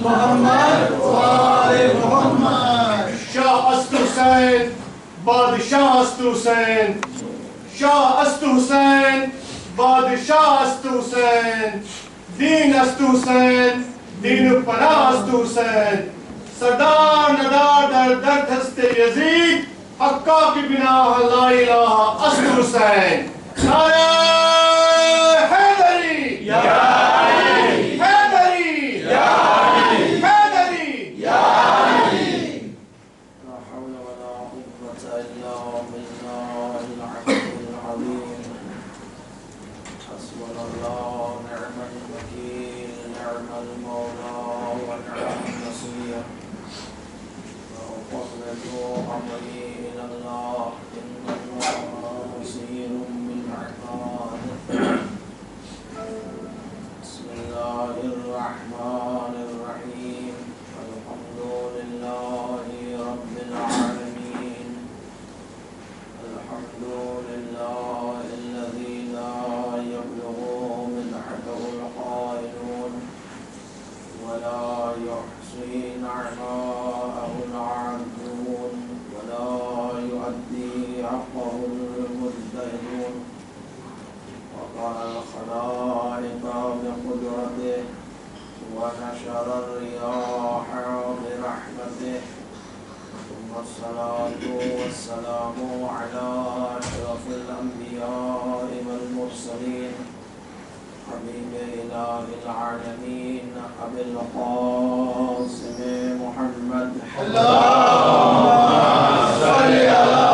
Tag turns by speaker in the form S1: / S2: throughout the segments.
S1: محمد وآل محمد.
S2: شاہ است حسین بادشاہ است حسین. شاہ است حسین بادشاہ است حسین. دین است حسین دین پناہ است حسین. سردار ندار در درد ہست یزید حقا کی بنا لا الہ است حسین. نعرہ حیدری یا علی. حیدری یا علی. حیدری یا علی.
S1: لا حول ولا قوة إلا بالله العلي العظيم. حسبنا الله نعم الوكيل نعم المولى ونعم النصير. وأفوض أمري إلى الله إن الله بصير بالعباد. بسم الله الرحمن الرحيم. الحمد لله رب العالمين. الحمد لله الذي لا يبلغ مدحته القائلون ولا يحصي نعماءه العابدون ولا يؤدي حقه المجتهدون. وقال الخلائق بقدرته ونشر الرياح برحمته. ثم الصلاة والسلام على أشرف الأنبياء والمرسلين حبيب إله العالمين أبي القاسم محمد.
S2: اللهم صل على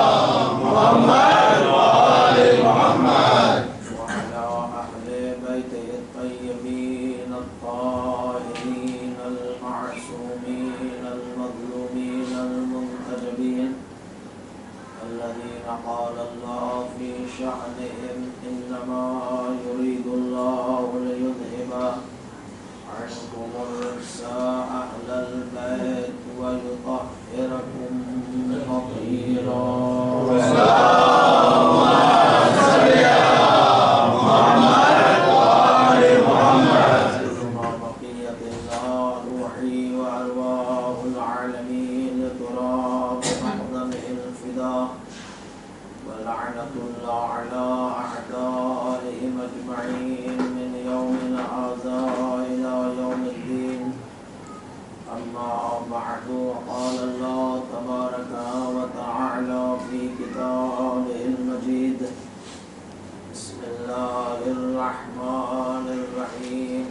S2: محمد وآل محمد.
S1: وعلى أهل بيته الطيبين الطاهرين المعصومين المظلومين المنتجبين الذين قال الله في شأنهم إنما يريد الله ليذهب عنكم الرجس أهل البيت ويطهركم تطهيرا.
S2: اللهم صل على محمد وآل محمد.
S1: ثم بقية الله روحي وأرواح العالمين تراب أقدمه الفداء. ولعنة الله على أعدائهم أجمعين من يوم هذا إلى يوم الدين. أما بعد قال الله تبارك وتعالى في كتابه المجيد. بسم الله الرحمن الرحيم.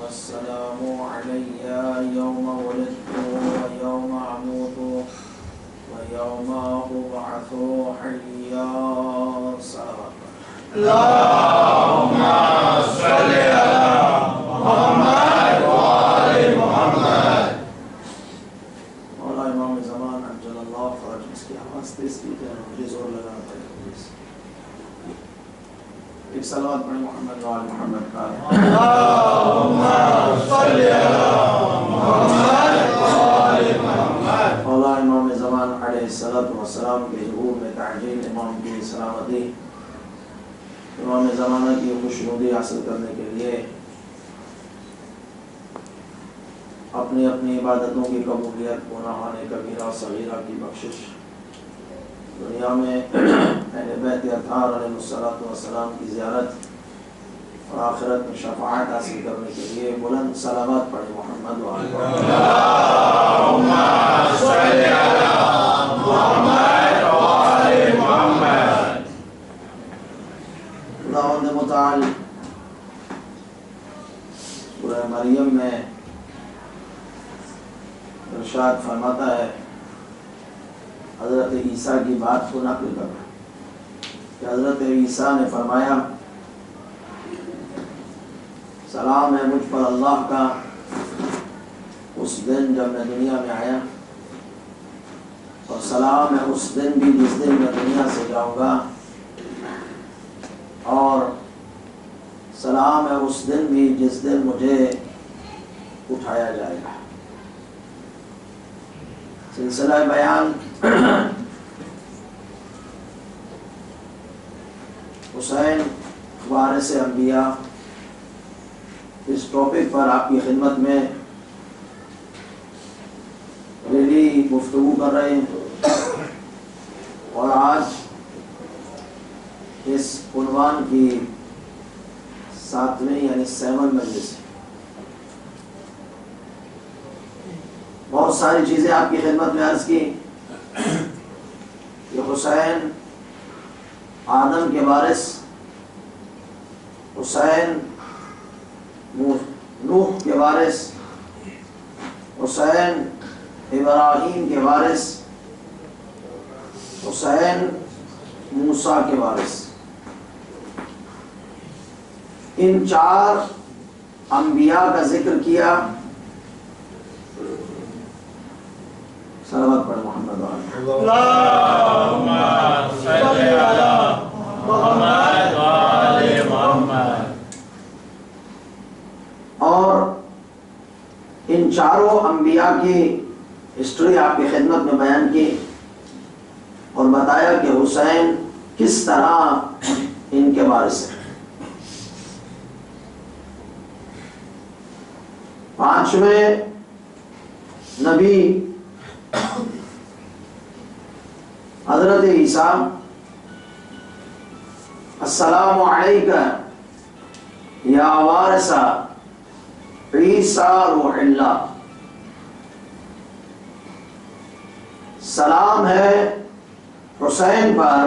S1: والسلام علي يوم ولدت ويوم أموت ويوم أبعث حيا. صلوات
S2: اللهم صل على محمد وآل محمد.
S1: مولا امام زمان عجل اللہ فرج. اس کی آواز تیز کی ہے مجھے زور لگانا تھا. ایک صلوات پڑھیں محمد وآل محمد کا.
S2: اللهم صل على محمد وآل محمد.
S1: مولا امام زمان علیہ السلام کے ظہور میں تعجیل امام کی سلامتی. امام زمانہ کی خوشنودی حاصل کرنے کے لیے اپنی اپنی عبادتوں کی قبولیت گناہان کبیرہ صغیرہ کی بخشش دنیا میں اہل بیت اطہار علیہ السلام کی زیارت اور آخرت میں شفاعت حاصل کرنے کے لیے بلند صلوات پڑھیں محمد وآل محمد.
S2: اللهم صل على محمد وآل محمد.
S1: خداوند متعال سورہ مریم میں ارشاد فرماتا ہے حضرت عیسیٰ کی بات کو نقل کر کہ حضرت عیسیٰ نے فرمایا سلام ہے مجھ پر اللہ کا اس دن جب میں دنیا میں آیا اور سلام ہے اس دن بھی جس دن میں دنیا سے جاؤں گا اور سلام ہے اس دن بھی جس دن مجھے اٹھایا جائے گا. سلسلہ بیان حسین وارث انبیاء اس ٹاپک پر آپ کی خدمت میں ریلی گفتگو کر رہے ہیں، اور آج اس عنوان کی 7ویں یعنی 7 مجلس ہے۔ بہت ساری چیزیں آپ کی خدمت میں عرض کی کہ حسین آدم کے وارث، حسین نوح کے وارث، حسین ابراہیم کے وارث، حسین موسیٰ کے وارث، ان 4 انبیاء کا ذکر کیا۔ صلوات پڑھ محمد
S3: اللہم صلی علی محمد وآل محمد۔
S1: اور ان 4 انبیاء کی ہسٹری آپ کی خدمت میں بیان کی اور بتایا کہ حسین کس طرح ان کے وارث ہیں۔ 5ویں نبی حضرت عیسیٰ، السلام علیکہ یا وارث عیسیٰ روح اللہ، سلام ہے حسین پر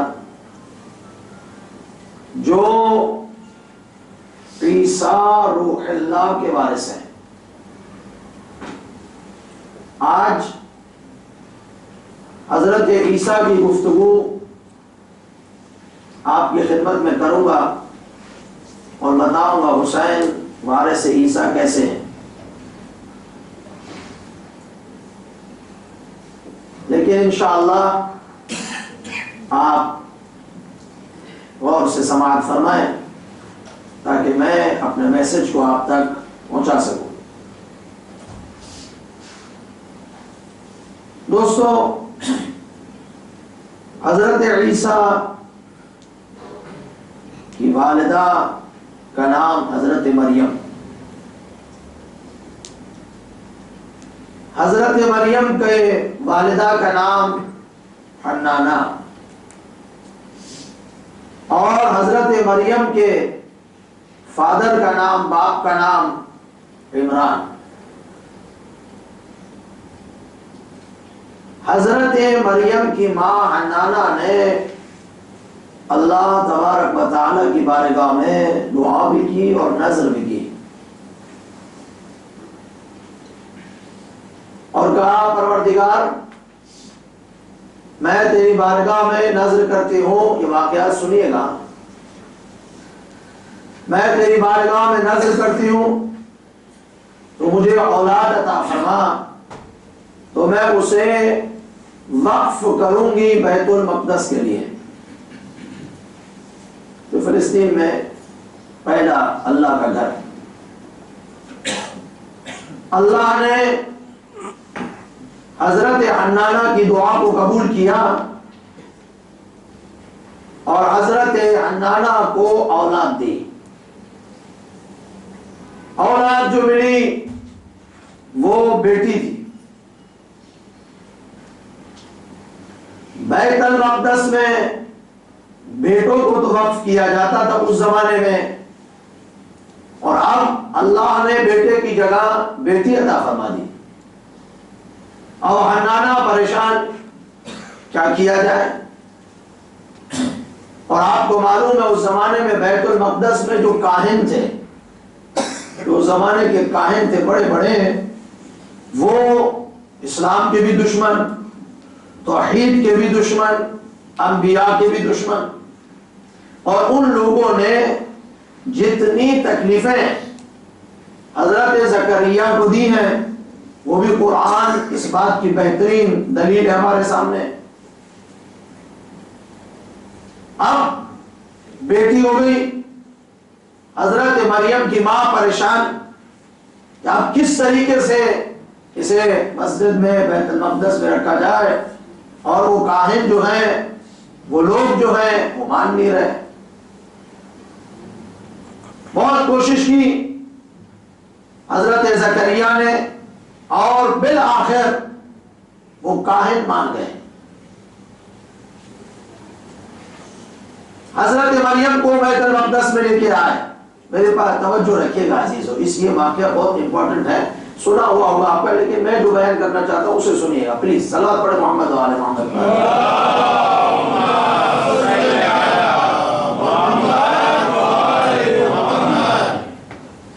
S1: جو عیسیٰ روح اللہ کے وارث ہیں۔ آج حضرت عیسیٰ کی گفتگو آپ کی خدمت میں کروں گا اور بتاؤں گا حسین وارث عیسیٰ کیسے ہیں۔ لیکن انشاءاللہ آپ غور سے سماعت فرمائیں تاکہ میں اپنے میسج کو آپ تک پہنچا سکوں۔ دوستو، حضرت عیسیٰ کی والدہ کا نام حضرت مریم، حضرت مریم کے والدہ کا نام حنانہ، اور حضرت مریم کے فادر کا نام، باپ کا نام عمران۔ حضرت مریم کی ماں حنانہ نے اللہ تبارک و تعالی کی بارگاہ میں دعا بھی کی اور نذر بھی کی، اور کہا پروردگار میں تیری بارگاہ میں نذر کرتی ہوں، یہ واقعات سنیے گا، میں تیری بارگاہ میں نذر کرتی ہوں تو مجھے اولاد عطا فرما، تو میں اسے وقف کروں گی بیت المقدس کے لیے، جو فلسطین میں پہلا اللہ کا گھر۔ اللہ نے حضرت حنانہ کی دعا کو قبول کیا اور حضرت حنانہ کو اولاد دی۔ اولاد جو ملی وہ بیٹی تھی۔ بیت المقدس میں بیٹوں کو تو وقف کیا جاتا تھا اس زمانے میں، اور اب اللہ نے بیٹے کی جگہ بیٹی عطا فرما دی۔ اور حنانہ پریشان، کیا کیا جائے؟ اور آپ کو معلوم ہے اس زمانے میں بیت المقدس میں جو کاہن تھے، جو زمانے کے کاہن تھے بڑے بڑے، وہ اسلام کے بھی دشمن، توحید کے بھی دشمن، انبیاء کے بھی دشمن، اور ان لوگوں نے جتنی تکلیفیں حضرت زکریا کو دی ہیں وہ بھی قرآن اس بات کی بہترین دلیل ہے ہمارے سامنے۔ اب بیٹی ہو گئی، حضرت مریم کی ماں پریشان کہ اب کس طریقے سے اسے مسجد میں بیت المقدس میں رکھا جائے، اور وہ کاہن جو ہیں، وہ لوگ جو ہیں وہ مان نہیں رہے۔ بہت کوشش کی حضرت زکریا نے اور بالآخر وہ کاہن مان گئے. حضرت مریم کو بیت المقدس میں لے کے آئے. میرے پاس توجہ رکھیے گا عزیزو، اس یہ واقعہ بہت امپورٹنٹ ہے، سنا ہوا ہوگا آپ کا، لیکن میں جو بیان کرنا چاہتا ہوں اسے سنیے گا پلیز. صلوات پڑھے محمد و آل محمد.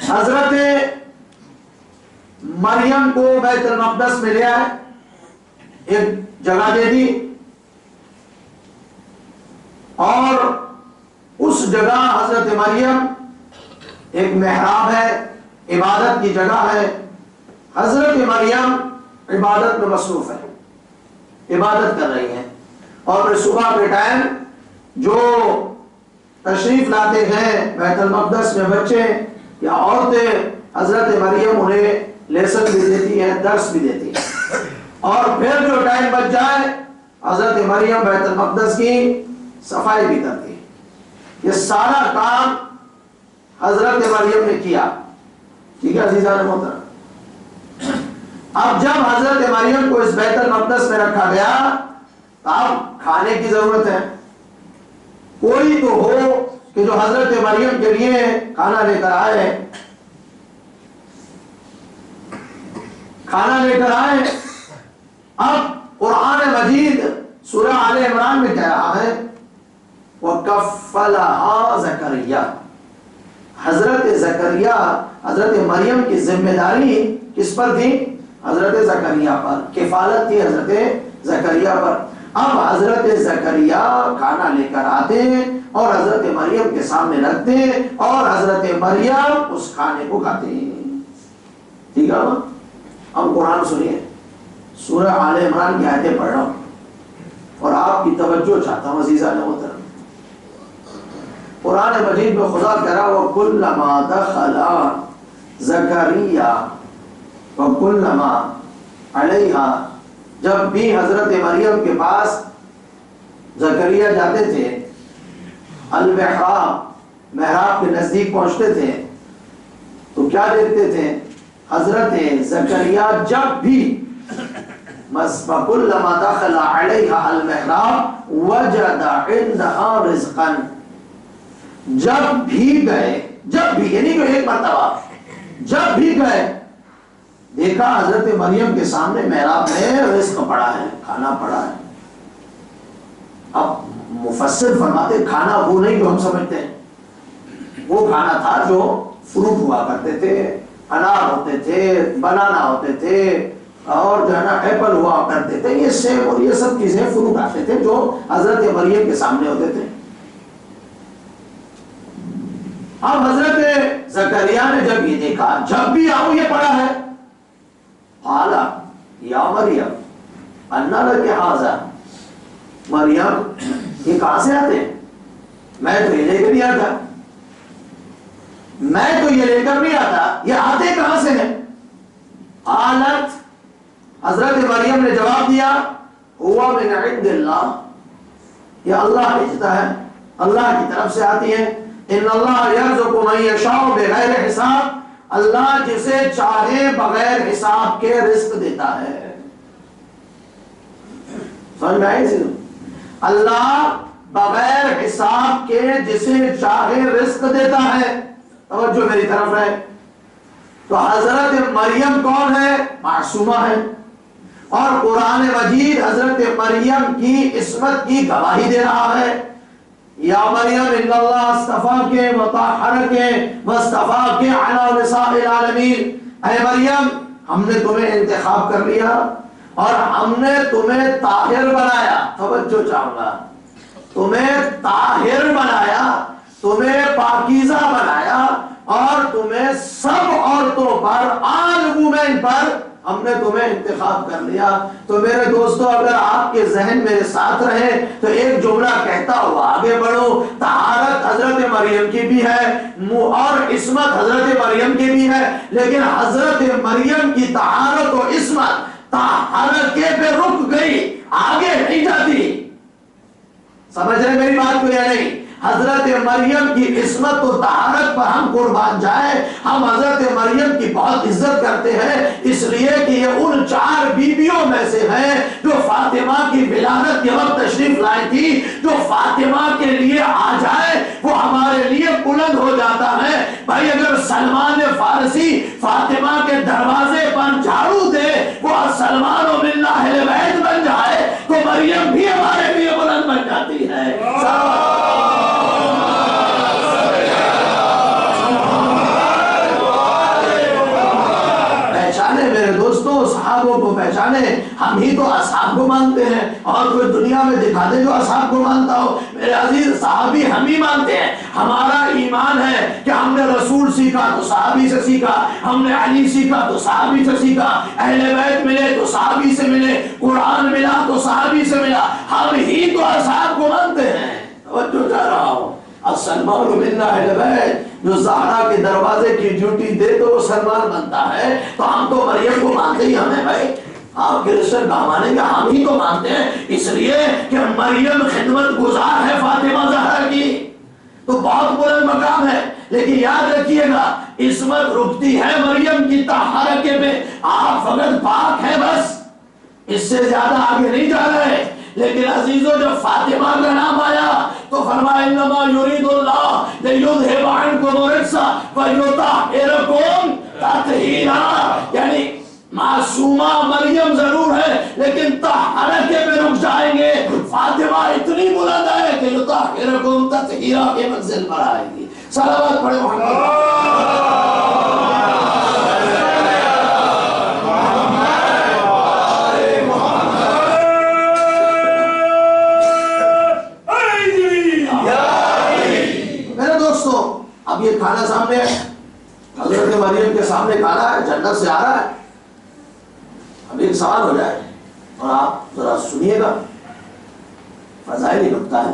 S1: حضرت مریم کو بیت المقدس میں لے آئے، ایک جگہ دے دی، اور اس جگہ حضرت مریم ایک محراب ہے، عبادت کی جگہ ہے. حضرت مریم عبادت میں مصروف ہے، عبادت کر رہی ہیں، اور پھر صبح کے ٹائم جو تشریف لاتے ہیں بیت المقدس میں بچے یا عورتیں، حضرت مریم انہیں لیسن بھی دیتی ہیں، درس بھی دیتی ہیں. اور پھر جو ٹائم بچ جائے حضرت مریم بیت المقدس کی صفائی بھی کرتی ہے. یہ سارا کام حضرت مریم نے کیا. ٹھیک ہے عزیزان محترم. اب جب حضرت مریم کو اس بیت المقدس میں رکھا گیا تو اب کھانے کی ضرورت ہے. کوئی تو ہو کہ جو حضرت مریم کے لیے کھانا لے کر آئے. کھانا لے کر آئے. اب قرآن مجید سورہ آل عمران میں کہہ رہا ہے وَكَفَّلَهَا زَكَرِيَّا. حضرت زکریا، حضرت مریم کی ذمہ داری کس پر تھی؟ حضرت زکریا پر. کفالت تھی حضرت زکریا پر. اب حضرت زکریا کھانا لے کر آتے اور حضرت مریم کے سامنے رکھتے اور حضرت مریم اس کھانے کو کھاتے ہیں. ٹھیک ہے. اب قرآن سنیے، سورہ آل عمران کی آیتیں پڑھ رہا ہوں اور آپ کی توجہ چاہتا ہوں عزیزان محترم. قرآن مجید میں خدا کہہ رہا وَكُلَّمَا دَخَلَ زَكَرِيَّا وَكُلَّمَا عَلَيْهَا. جب بھی حضرت مریم کے پاس زکریا جاتے تھے، المحراب، محراب کے نزدیک پہنچتے تھے تو کیا دیکھتے تھے؟ حضرت زکریا جب بھی وَكُلَّمَا دَخَلَ عَلَيْهَا الْمِحْرَابَ وَجَدَ عِندَهَا رِزْقًا. جب بھی گئے، جب بھی یعنی کہ ایک مرتبہ جب بھی گئے دیکھا حضرت مریم کے سامنے محراب میں رزق پڑا ہے، کھانا پڑا ہے. اب مفسر فرماتے کھانا وہ نہیں جو ہم سمجھتے ہیں. وہ کھانا تھا جو فروٹ ہوا کرتے تھے، انار ہوتے تھے، بنانا ہوتے تھے، اور جو ہے نا ایپل ہوا کرتے تھے، یہ سیب اور یہ سب چیزیں فروٹ آتے تھے جو حضرت مریم کے سامنے ہوتے تھے. اب حضرت زکریا نے جب یہ دیکھا، جب بھی آؤ یہ پڑا ہے، قال یا مریم انا لک ھذا. مریم یہ کہاں سے آتے ہیں؟ میں تو یہ لے کر نہیں آتا، میں تو یہ لے کر نہیں آتا، یہ آتے کہاں سے ہیں؟ قالت، حضرت مریم نے جواب دیا ہوا من عند اللہ، یہ اللہ بھیجتا ہے، اللہ کی طرف سے آتی ہے. ان اللہ یرزق من یشاء بغیر حساب. اللہ جسے چاہے بغیر حساب کے رزق دیتا ہے. سمجھ میں آئی؟ اللہ بغیر حساب کے جسے چاہے رزق دیتا ہے. توجہ میری طرف ہے. تو حضرت مریم کون ہے؟ معصومہ ہے، اور قرآن مجید حضرت مریم کی عصمت کی گواہی دے رہا ہے. یا مریم ان اللہ اصطفاک وطہرک واصطفاک علی نساء العالمین. اے مریم ہم نے تمہیں انتخاب کر لیا اور ہم نے تمہیں طاہر بنایا. توجہ چاہوں گا، تمہیں طاہر بنایا، تمہیں پاکیزہ بنایا، اور تمہیں سب عورتوں پر، آل وومن پر ہم نے تمہیں انتخاب کر لیا. تو میرے دوستو اگر آپ کے ذہن میرے ساتھ رہے تو ایک جملہ کہتا ہوا آگے بڑھو. طہارت حضرت مریم کی بھی ہے اور عصمت حضرت مریم کی بھی ہے، لیکن حضرت مریم کی طہارت و عصمت طہارت کے پہ رک گئی، آگے نہیں جاتی. سمجھ رہے میری بات کو یا نہیں؟ حضرت مریم کی عصمت و طہارت پر ہم قربان جائیں. ہم حضرت مریم کی بہت عزت کرتے ہیں اس لیے کہ یہ ان 4 بیویوں میں سے ہیں جو فاطمہ کی ولادت کے وقت تشریف لائی تھی. جو فاطمہ کے لیے آ جائے وہ ہمارے لیے بلند ہو جاتا ہے. بھائی اگر سلمان فارسی فاطمہ کے دروازے پر جھاڑو دے وہ سلمان و من اہل بیت بن جائے تو مریم بھی ہمارے لیے بلند بن جاتی ہے. پہچانے میرے دوستوں صحابوں کو پہچانے. ہم ہی تو اصحاب کو مانتے ہیں اور کوئی دنیا میں دکھا دے جو اصحاب کو مانتا ہو. میرے عزیز صحابی ہم ہی مانتے ہیں. ہمارا ایمان ہے کہ ہم نے رسول سیکھا تو صحابی سے سیکھا, ہم نے علی سیکھا تو صحابی سے سیکھا, اہل بیت ملے تو صحابی سے ملے, قرآن ملا تو صحابی سے ملا. ہم ہی تو اصحاب کو مانتے ہیں. توجہ کر رہا ہوں. سلمان بن اہل بیت جو زہرا کے دروازے کی ڈیوٹی دے تو وہ سلمان بنتا ہے. تو ہم تو مریم کو مانتے ہی ہمیں بھائی. آپ کے رشتہ کہاں مانیں گے؟ ہم ہی تو مانتے ہیں اس لیے کہ مریم خدمت گزار ہے فاطمہ زہرا کی. تو بہت بلند مقام ہے. لیکن یاد رکھیے گا عصمت رکتی ہے مریم کی طہارت پہ. آپ فقط پاک ہے بس, اس سے زیادہ آگے نہیں جا رہے. لیکن عزیزوں جب فاطمہ کا نام آیا تو فرمایا انما یرید اللہ لیذھب عنکم الرجس ویطہرکم تطہیرا. یعنی معصومہ مریم ضرور ہے لیکن طہارت پہ رک جائیں گے. فاطمہ اتنی بلند ہے کہ یطہرکم تطہیرا کی منزل پر آئے گی. صلوات پڑھیں محمد. اب یہ کھانا سامنے ہے, حضرت مریم کے سامنے کھانا ہے, جنت سے آ رہا ہے. اب ایک سوال ہو جائے اور آپ ذرا سنیے گا. فضائل ہی نکتا ہے,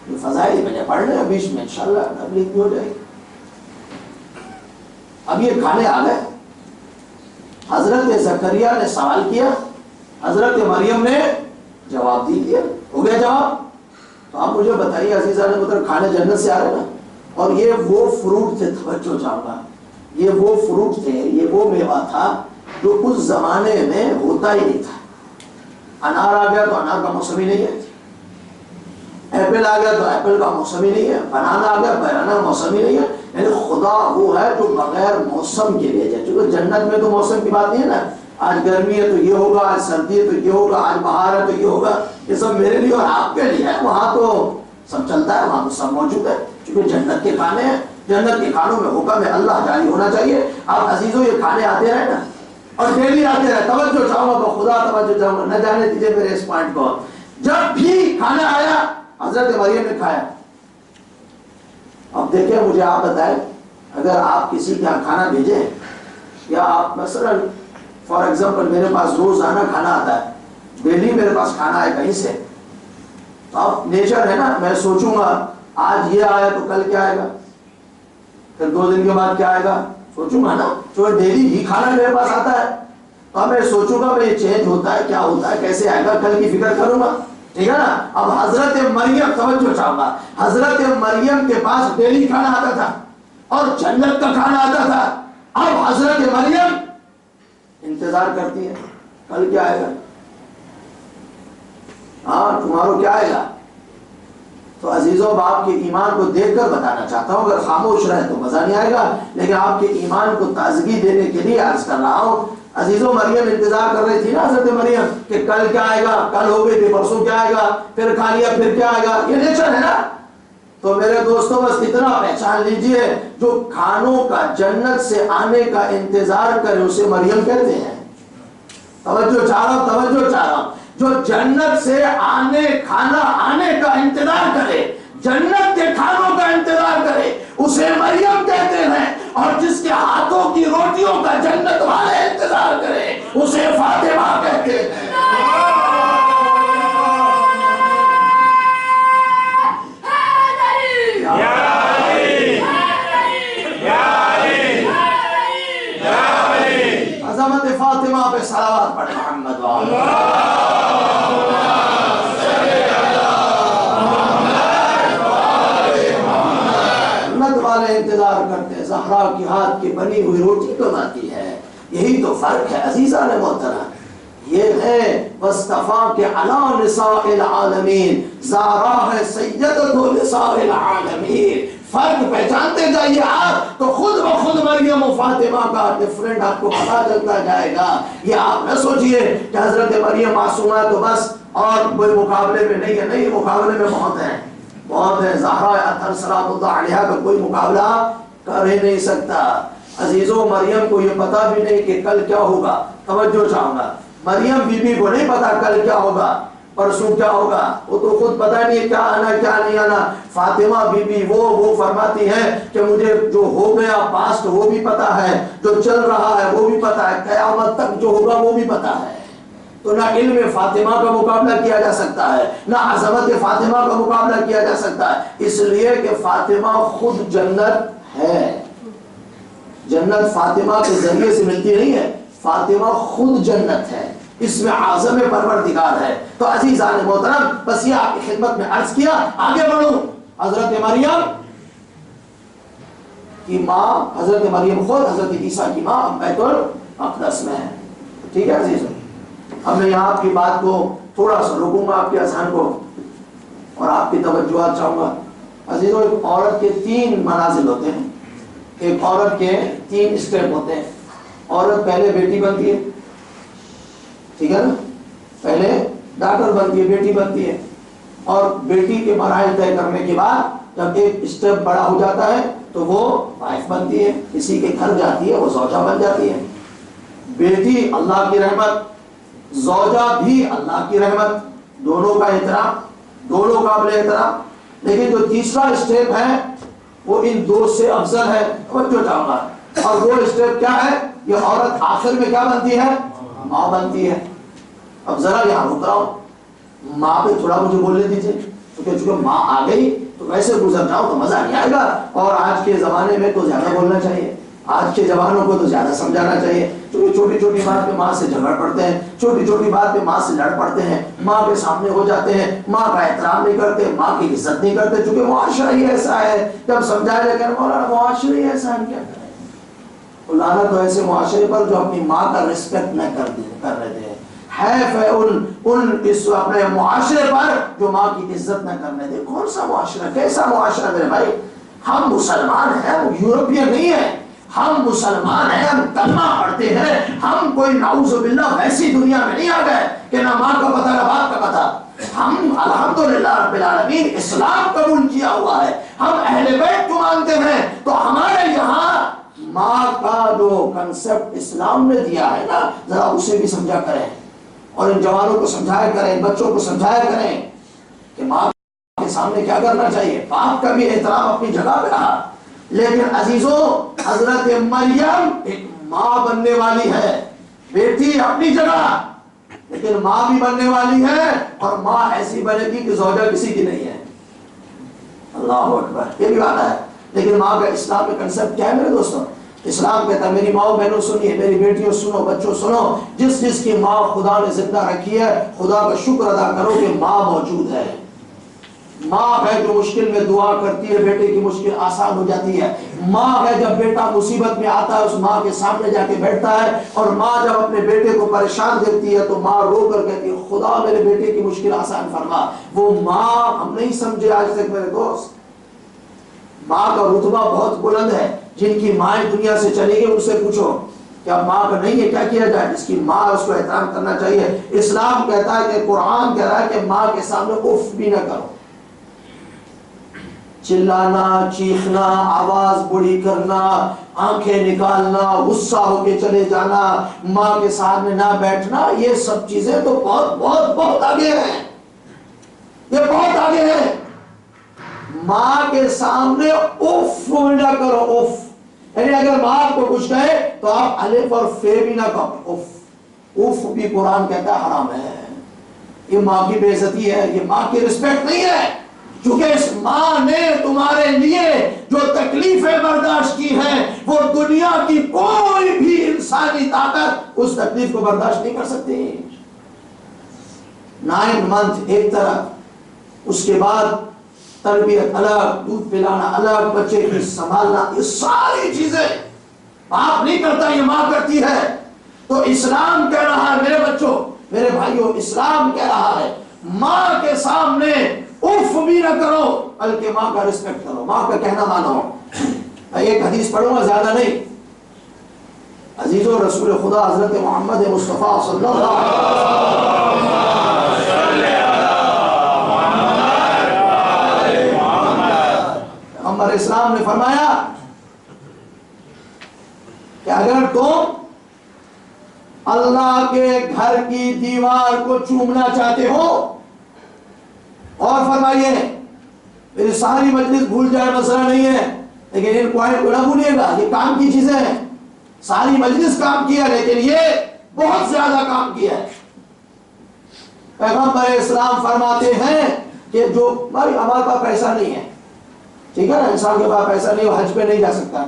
S1: یہ فضائل میں نے پڑھ لیا بیچ میں انشاءاللہ تبلیغ بھی ہو جائے گی. اب یہ کھانے آ گئے. حضرت زکریا نے سوال کیا, حضرت مریم نے جواب دی دیا. ہو گیا جواب. تو آپ مجھے بتائیے عزیزہ نے مطلب کھانے جنت سے آ رہے نا. اور یہ وہ فروٹ تھے, توجہ چاہوں گا, یہ وہ فروٹ تھے, یہ وہ میوہ تھا جو اس زمانے میں ہوتا ہی نہیں تھا. انار آ گیا تو انار کا موسم ہی نہیں ہے, ایپل آ گیا تو ایپل کا موسم ہی نہیں ہے, بنانا آ گیا بنانا موسم ہی نہیں ہے. یعنی خدا وہ ہے جو بغیر موسم کے لیے جائے. چونکہ جنت میں تو موسم کی بات نہیں ہے نا, آج گرمی ہے تو یہ ہوگا, آج سردی ہے تو یہ ہوگا, آج بہار ہے تو یہ ہوگا. یہ سب میرے لیے اور آپ کے لیے ہے. وہاں تو سب چلتا ہے, وہاں تو سب موجود ہے. چونکہ جنت کے کھانے ہیں, جنت کے کھانوں میں حکم ہے اللہ جاری ہونا چاہیے. آپ عزیزوں یہ کھانے آتے رہے نا اور ڈیلی آتے رہے. توجہ چاہوں گا خدا توجہ چاہوں گا, نہ جانے دیجیے میرے اس پوائنٹ کو. جب بھی کھانا آیا حضرت مریم نے کھایا. اب دیکھیں مجھے آپ بتائیں, اگر آپ کسی کے یہاں کھانا بھیجیں یا آپ مثلا فار ایگزامپل میرے پاس روزانہ کھانا آتا ہے, ڈیلی میرے پاس کھانا ہے کہیں سے, تو اب نیچر ہے نا, میں سوچوں گا آج یہ آیا تو کل کیا آئے گا, پھر 2 دن کے بعد کیا آئے گا, سوچوں گا نا. جو ڈیلی ہی کھانا میرے پاس آتا ہے تو اب میں سوچوں گا میں یہ چینج ہوتا ہے کیا ہوتا ہے کیسے آئے گا, کل کی فکر کروں گا. ٹھیک ہے نا. اب حضرت مریم, توجہ چاہوں گا, حضرت مریم کے پاس ڈیلی کھانا آتا تھا اور جنت کا کھانا آتا تھا. اب حضرت مریم انتظار کرتی ہے کل کیا آئے گا, ہاں تمہارو کیا آئے گا. تو عزیزوں باپ کے ایمان کو دیکھ کر بتانا چاہتا ہوں, اگر خاموش رہے تو مزہ نہیں آئے گا, لیکن آپ کے ایمان کو تازگی دینے کے لیے عرض کر رہا ہوں. عزیزوں مریم انتظار کر رہی تھی نا حضرت مریم کہ کل کیا آئے گا, کل ہو گئی تھی پرسوں کیا آئے گا, پھر کھا لیا پھر کیا آئے گا, یہ نیچر ہے نا. تو میرے دوستوں بس اتنا پہچان لیجئے, جو کھانوں کا جنت سے آنے کا انتظار کرے اسے مریم کہتے ہیں. توجہ چاہ رہا ہوں, جو جنت سے کھانا آنے کا انتظار کرے, جنت کے کھانوں کا انتظار کرے, اسے مریم کہتے ہیں. اور جس کے ہاتھوں کی روٹیوں کا جنت والے انتظار کرے اسے فاطمہ کہتے ہیں. عظمت فاطمہ پہ صلوات پڑھیں محمد وآلہ. زہرا کے ہاتھ کی بنی ہوئی روٹی کماتی ہے. یہی تو فرق ہے عزیزان محترم. یہ ہے وَاسْتَفَاكِ عَلَى نِسَاءِ الْعَالَمِينَ. زہرا ہے سیدۃ نساء العالمین. فرق پہچانتے جائیے آپ تو خود بخود مریم و فاطمہ کا ڈفرنٹ آپ کو پتا چلتا جائے گا. یہ آپ نہ سوچئے کہ حضرت مریم معصومہ تو بس اور کوئی مقابلے میں نہیں ہے. نہیں، مقابلے میں بہت ہیں، بہت ہے. زہرا اطہر سلام اللہ علیہا کا کوئی مقابلہ کر ہی نہیں سکتا. عزیزوں، مریم کو یہ پتا بھی نہیں کہ کل کیا ہوگا. توجہ چاہوں گا، مریم بی بی کو نہیں پتا کل کیا ہوگا، پرسوں کیا ہوگا. وہ تو خود پتہ نہیں کیا آنا کیا نہیں آنا. فاطمہ بی بی وہ فرماتی ہے کہ مجھے جو ہو گیا پاسٹ وہ بھی پتا ہے، جو چل رہا ہے وہ بھی پتا ہے، قیامت تک جو ہوگا وہ بھی پتا ہے. تو نہ علم فاطمہ کا مقابلہ کیا جا سکتا ہے، نہ عظمت فاطمہ کا مقابلہ کیا جا سکتا ہے. اس لیے کہ فاطمہ خود جنت ہے. جنت فاطمہ کے ذریعے سے ملتی نہیں ہے، فاطمہ خود جنت ہے. اس میں اعظم پروردگار ہے. تو عزیزان محترم، بس یہ آپ کی خدمت میں عرض کیا. آگے بڑھوں. حضرت مریم کی ماں، حضرت مریم خود حضرت عیسیٰ کی ماں بیت المقدس میں ہے. ٹھیک ہے عزیزوں، اب میں یہاں آپ کی بات کو تھوڑا سا روکوں گا، آپ کے اذہان کو اور آپ کی توجہات چاہوں گا. عزیزوں، ایک عورت کے 3 منازل ہوتے ہیں. ایک عورت کے 3 اسٹیپ ہوتے ہیں. عورت پہلے بیٹی بنتی ہے، ٹھیک ہے نا، پہلے ڈاکٹر بنتی ہے، بیٹی بنتی ہے، اور بیٹی کے مراحل طے کرنے کے بعد جب ایک اسٹیپ بڑا ہو جاتا ہے تو وہ وائف بنتی ہے، کسی کے گھر جاتی ہے، وہ زوجہ بن جاتی ہے. بیٹی اللہ کی رحمت، زوجہ بھی اللہ کی رحمت، دونوں کا احترام، دونوں قابل احترام. لیکن جو تیسرا اسٹیپ ہے وہ ان 2 سے افضل ہے. توجہ چاہوں گا. اور وہ اسٹیپ کیا ہے؟ یہ عورت آخر میں کیا بنتی ہے؟ ماں بنتی ہے. اب ذرا یہاں رک رہا ہوں، ماں پہ تھوڑا مجھے بولنے دیجیے، کیونکہ چونکہ ماں آ گئی تو ویسے گزر جاؤ تو مزہ نہیں آئے گا. اور آج کے زمانے میں تو زیادہ بولنا چاہیے، آج کے جوانوں کو تو زیادہ سمجھانا چاہیے. کیونکہ چھوٹی چھوٹی بات پہ ماں سے جھگڑ پڑتے ہیں، چھوٹی چھوٹی بات پہ ماں سے لڑ پڑتے ہیں، ماں کے سامنے ہو جاتے ہیں، ماں کا احترام نہیں کرتے، ماں کی عزت نہیں کرتے. چونکہ معاشرہ ہی ایسا ہے. جب سمجھایا جائے کہ مولانا معاشرہ ہی ایسا ہے، کیا کریں؟ لعنت تو ایسے معاشرے پر جو اپنی ماں کا رسپیکٹ نہ کر رہے ہیں. حیف ہے ان اس اپنے معاشرے پر جو ماں کی عزت نہ کرنے دے. کون سا معاشرہ، کیسا معاشرہ میرے بھائی؟ ہم مسلمان ہیں، ہم یورپین نہیں ہیں. ہم مسلمان ہیں، ہم کلمہ پڑھتے ہیں. ہم کوئی نعوذ باللہ ویسی دنیا میں نہیں آ گئے کہ نہ ماں کا پتہ نہ باپ کا پتہ. ہم الحمدللہ رب العالمین اسلام قبول کیا ہوا ہے. ہم اہل بیت کو مانتے ہیں. تو ہمارے یہاں ماں کا جو کنسپٹ اسلام نے دیا ہے نا، ذرا اسے بھی سمجھا کریں. اور ان جوانوں کو سمجھایا کریں، بچوں کو سمجھایا کریں کہ ماں کے سامنے کیا کرنا چاہیے. باپ کا بھی احترام اپنی جگہ پہ رہا. لیکن عزیزوں، حضرت مریم ایک ماں بننے والی ہے، بیٹی اپنی جگہ، لیکن ماں بھی بننے والی ہے. اور ماں ایسی بنے گی کہ زوجہ کسی کی نہیں ہے. اللہ اکبر، یہ بھی بات ہے. لیکن ماں کا اسلام میں کنسپٹ کیا ہے میرے دوستوں؟ اسلام کہتا ہے میری ماں بہنوں سنیے، میری بیٹیوں سنو، بچوں سنو، جس کی ماں خدا نے زندہ رکھی ہے خدا کا شکر ادا کرو کہ ماں موجود ہے. ماں ہے جو مشکل میں دعا کرتی ہے، بیٹے کی مشکل آسان ہو جاتی ہے. ماں ہے جب بیٹا مصیبت میں آتا ہے اس ماں کے سامنے جا کے بیٹھتا ہے. اور ماں جب اپنے بیٹے کو پریشان دیکھتی ہے تو ماں رو کر کہتی ہے خدا میرے بیٹے کی مشکل آسان فرما. وہ ماں ہم نہیں سمجھے آج تک میرے دوست. ماں کا رتبہ بہت بلند ہے. جن کی مائیں دنیا سے چلی گئی ان سے پوچھو کیا ماں کا نہیں ہے، کیا کیا جائے؟ جس کی ماں اس کو احترام کرنا چاہیے. اسلام کہتا ہے کہ قرآن کہہ رہا ہے کہ ماں کے سامنے اف بھی نہ کرو. چلانا، چیخنا، آواز بڑی کرنا، آنکھیں نکالنا، غصہ ہو کے چلے جانا، ماں کے سامنے نہ بیٹھنا، یہ سب چیزیں تو بہت بہت بہت آگے ہیں. یہ بہت آگے ہیں. ماں کے سامنے اف نہ کرو. اف یعنی اگر ماں آپ کو کچھ کہے تو آپ الف اور فے بھی نہ کہو. اف اف بھی قرآن کہتا ہے حرام ہے. یہ ماں کی بے عزتی ہے، یہ ماں کی رسپیکٹ نہیں ہے. کیونکہ اس ماں نے تمہارے لیے جو تکلیفیں برداشت کی ہیں وہ دنیا کی کوئی بھی انسانی طاقت اس تکلیف کو برداشت نہیں کر سکتی. 9 منتھ ایک طرف، اس کے بعد تربیت الگ، دودھ پلانا الگ، بچے کی سنبھالنا، یہ ساری چیزیں باپ نہیں کرتا، یہ ماں کرتی ہے۔ تو اسلام کہہ رہا ہے میرے بچوں، میرے بھائیوں، اسلام کہہ رہا ہے ماں کے سامنے اف بھی نہ کرو، بلکہ ماں کا رسپیکٹ کرو، ماں کا کہنا مانو۔ میں ایک حدیث پڑھوں گا، زیادہ نہیں۔ عزیزو، رسول خدا حضرت محمد مصطفیٰ صلی اللہ علیہ وسلم اسلام نے فرمایا کہ اگر تم اللہ کے گھر کی دیوار کو چومنا چاہتے ہو، اور فرمائیے میری ساری مجلس بھول جائے مسئلہ نہیں ہے، لیکن ان پوائنٹ کو نہ بھولیے گا، یہ کام کی چیزیں ہیں۔ ساری مجلس کام کیا، لیکن یہ بہت زیادہ کام کیا ہے۔ پیغمبر اسلام فرماتے ہیں کہ جو بھائی ہمارے پاس پیسہ نہیں ہے، ٹھیک ہے نا، انسان کے پاس پیسہ نہیں، وہ حج پہ نہیں جا سکتا،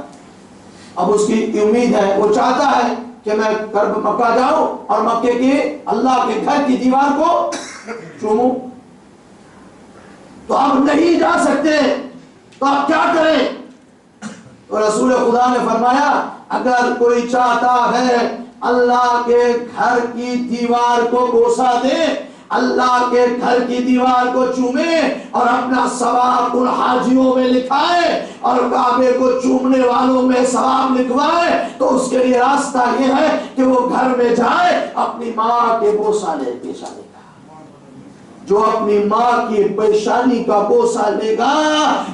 S1: اب اس کی امید ہے، وہ چاہتا ہے کہ میں مکہ جاؤں اور مکے کے اللہ کے گھر کی دیوار کو چوموں، تو آپ نہیں جا سکتے، تو آپ کیا کریں؟ تو رسول خدا نے فرمایا اگر کوئی چاہتا ہے اللہ کے گھر کی دیوار کو بوسہ دے، اللہ کے گھر کی دیوار کو چومے اور اپنا ثواب ان حاجیوں میں لکھائے اور کعبے کو چومنے والوں میں ثواب لکھوائے، تو اس کے لیے راستہ یہ ہے کہ وہ گھر میں جائے، اپنی ماں کے بوسہ لے، پیشانی کا۔ جو اپنی ماں کی پیشانی کا بوسہ لے گا،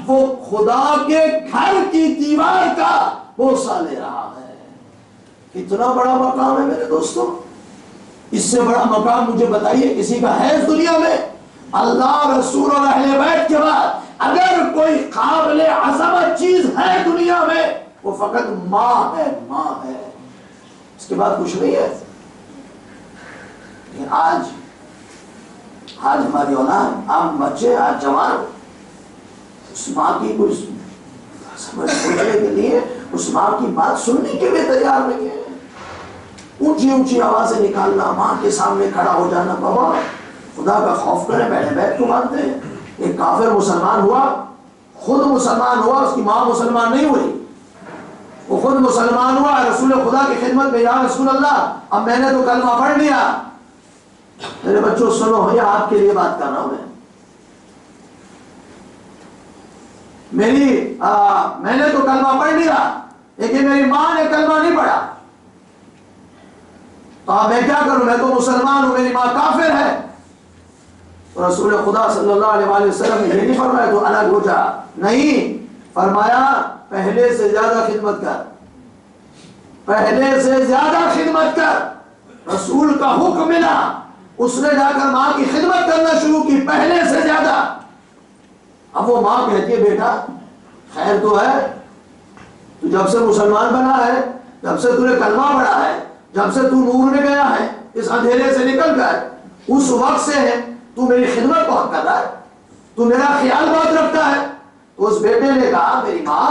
S1: وہ خدا کے گھر کی دیوار کا بوسہ لے رہا ہے۔ کتنا بڑا مقام ہے میرے دوستوں، اس سے بڑا مقام مجھے بتائیے کسی کا ہے اس دنیا میں؟ اللہ، رسول اور اہل بیت کے بعد اگر کوئی قابل عظمت چیز ہے دنیا میں، وہ فقط ماں ہے، ماں ہے، اس کے بعد کچھ نہیں ہے۔ لیکن آج ہماری اولاد، عام بچے، آج جوان، اس ماں کی کچھ سمجھ سوچنے کے لیے، اس ماں کی بات سننے کے لیے تیار نہیں ہے۔ اونچی اونچی آوازیں نکالنا، ماں کے سامنے کھڑا ہو جانا، بابا خدا کا خوف کریں، بیٹھے بیٹھ کو مانتے ہیں۔ ایک کافر مسلمان ہوا، خود مسلمان ہوا، اس کی ماں مسلمان نہیں ہوئی، وہ خود مسلمان ہوا، رسول خدا کی خدمت میں، یا رسول اللہ اب میں نے تو کلمہ پڑھ لیا۔ میرے بچوں سنو، یہ آپ کے لیے بات کر رہا ہوں میں نے تو کلمہ پڑھ لیا، لیکن میری ماں نے کلمہ نہیں پڑھا، تو اب میں کیا کروں؟ میں تو مسلمان ہوں، میری ماں کافر ہے۔ تو رسول خدا صلی اللہ علیہ وسلم نے یہ نہیں فرمایا تو الگ ہو جا، نہیں، فرمایا پہلے سے زیادہ خدمت کر، پہلے سے زیادہ خدمت کر۔ رسول کا حکم ملا، اس نے جا کر ماں کی خدمت کرنا شروع کی، پہلے سے زیادہ۔ اب وہ ماں کہتی ہے بیٹا خیر تو ہے، تو جب سے مسلمان بنا ہے، جب سے تو نے کلمہ پڑھا ہے، جب سے تو نور میں گیا ہے، اس اندھیرے سے نکل گئے، اس وقت سے ہے تو میری خدمت بہت کر رہا ہے، تو میرا خیال بہت رکھتا ہے۔ تو اس بیٹے نے کہا میری ماں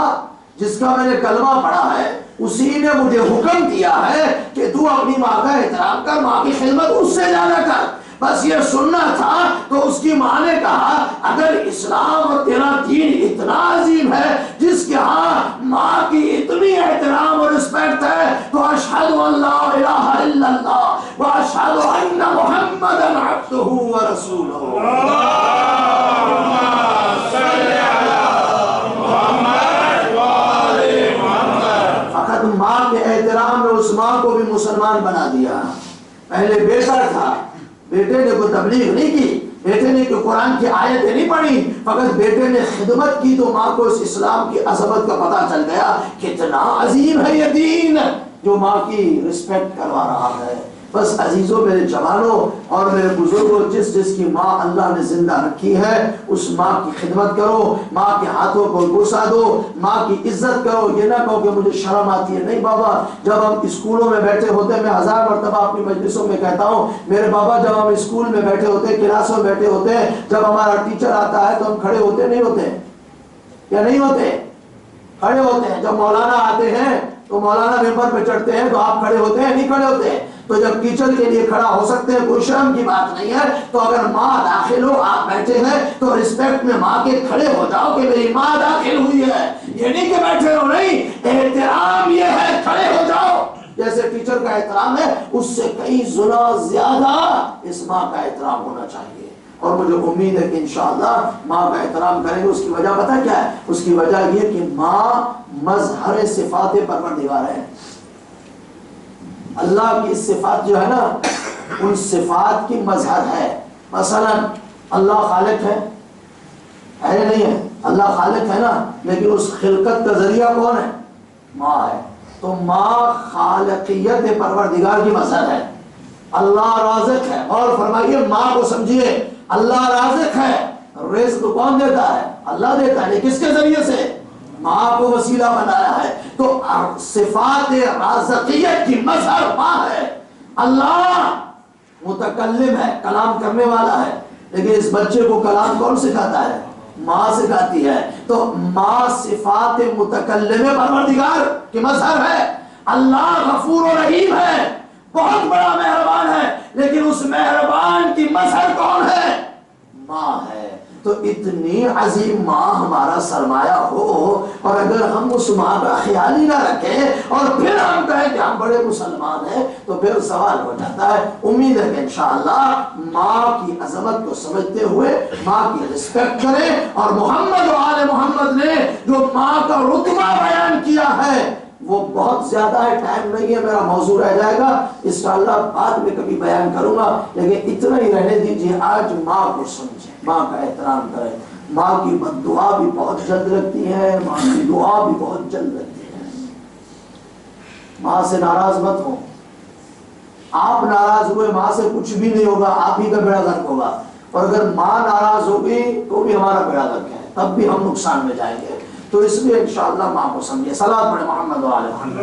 S1: جس کا میں نے کلمہ پڑھا ہے اسی نے مجھے حکم دیا ہے کہ تو اپنی ماں کا احترام کر، ماں کی خدمت اس سے زیادہ کر، بس یہ سننا تھا۔ تو اس کی ماں نے کہا اگر اسلام اور تیرا دین اتنا عظیم ہے جس کے ہاں ماں کی اتنی احترام اور رسپیکٹ ہے، تو اشہد ان لا الہ الا اللہ و اشہد ان محمدا عبدہ و رسولہ۔ فقط ماں کے احترام میں اس ماں کو بھی مسلمان بنا دیا۔ پہلے بیٹا تھا، بیٹے نے کوئی تبلیغ نہیں کی، بیٹے نے کوئی قرآن کی آیتیں نہیں پڑھی، فقط بیٹے نے خدمت کی، تو ماں کو اس اسلام کی عظمت کا پتہ چل گیا کتنا عظیم ہے یہ دین جو ماں کی رسپیکٹ کروا رہا ہے۔ بس عزیزوں، میرے جوانوں اور میرے بزرگوں، جس کی ماں اللہ نے زندہ رکھی ہے اس ماں کی خدمت کرو، ماں کے ہاتھوں کو بوسہ دو، ماں کی عزت کرو۔ یہ نہ کہو کہ مجھے شرم آتی ہے، نہیں بابا، جب ہم اسکولوں میں بیٹھے ہوتے ہیں، میں 1000 مرتبہ اپنی مجلسوں میں کہتا ہوں، میرے بابا جب ہم اسکول میں بیٹھے ہوتے ہیں، کلاسوں میں بیٹھے ہوتے ہیں، جب ہمارا ٹیچر آتا ہے تو ہم کھڑے ہوتے نہیں ہوتے یا نہیں ہوتے؟ کھڑے ہوتے ہیں۔ جب مولانا آتے ہیں تو مولانا ممبر پہ چڑھتے ہیں تو آپ کھڑے ہوتے ہیں نہیں کھڑے ہوتے ہیں؟ تو جب ٹیچر کے لیے کھڑا ہو سکتے ہیں کوئی شرم کی بات نہیں ہے، تو اگر ماں داخل ہو آپ بیٹھے ہیں تو رسپیکٹ میں ماں کے کھڑے ہو جاؤ کہ میری ماں داخل ہوئی ہے، یہ نہیں کہ بیٹھے ہو، نہیں، احترام یہ ہے کھڑے ہو جاؤ۔ جیسے ٹیچر کا احترام ہے اس سے کئی گنا زیادہ اس ماں کا احترام ہونا چاہیے، اور مجھے امید ہے کہ انشاءاللہ ماں کا احترام کریں گے۔ اس کی وجہ پتہ کیا ہے؟ اس کی وجہ یہ کہ ماں مظہر صفات پروردگار ہے۔ اللہ کی صفات جو ہے نا ان صفات کی مظہر ہے۔ مثلا اللہ خالق ہے نہیں ہے؟ اللہ خالق ہے نا، لیکن اس خلقت کا ذریعہ کون ہے؟ ماں ہے۔ تو ماں خالقیت پروردگار کی مظہر ہے۔ اللہ رازق ہے، اور فرمائیے ماں کو سمجھیے، اللہ رازق ہے، رزق کون دیتا ہے؟ اللہ دیتا ہے، کس کے ذریعے سے؟ ماں کو وسیلہ بنایا ہے۔ تو صفات رازقیت کی مظہر ماں ہے۔ اللہ متکلم ہے، کلام کرنے والا ہے، لیکن اس بچے کو کلام کون سکھاتا ہے؟ ماں سکھاتی ہے۔ تو ماں صفات متکلم پروردگار کی مظہر ہے۔ اللہ غفور و رحیم ہے، بہت بڑا مہربان ہے، لیکن اس مہربان کی مظہر کون ہے؟ ماں ہے۔ تو اتنی عظیم ماں ہمارا سرمایہ ہو، اور اگر ہم اس ماں کا خیال ہی نہ رکھیں اور پھر ہم کہیں کہ ہم بڑے مسلمان ہیں، تو پھر سوال ہو جاتا ہے۔ امید ہے کہ انشاءاللہ ماں کی عظمت کو سمجھتے ہوئے ماں کی رسپیکٹ کریں، اور محمد و آل محمد نے جو ماں کا رتبہ بیان کیا ہے وہ بہت زیادہ ہے، ٹائم نہیں ہے، میرا موضوع رہ جائے گا، انشاءاللہ بعد میں کبھی بیان کروں گا، لیکن اتنا ہی رہنے دیجیے۔ آج ماں کو سمجھیں، ماں کا احترام کریں۔ ماں کی بد دعا بھی بہت جلد لگتی ہے، ماں کی دعا بھی بہت جلد لگتی ہے۔ ماں سے ناراض مت ہو، آپ ناراض ہوئے ماں سے کچھ بھی نہیں ہوگا، آپ ہی کا بیڑا غرق ہوگا، اور اگر ماں ناراض ہوگی تو بھی ہمارا بیڑا غرق ہے، تب بھی ہم نقصان میں جائیں گے۔ تو اس لیے انشاءاللہ ماں کو سمجھے۔ صلوات پڑھیں محمد و آل محمد۔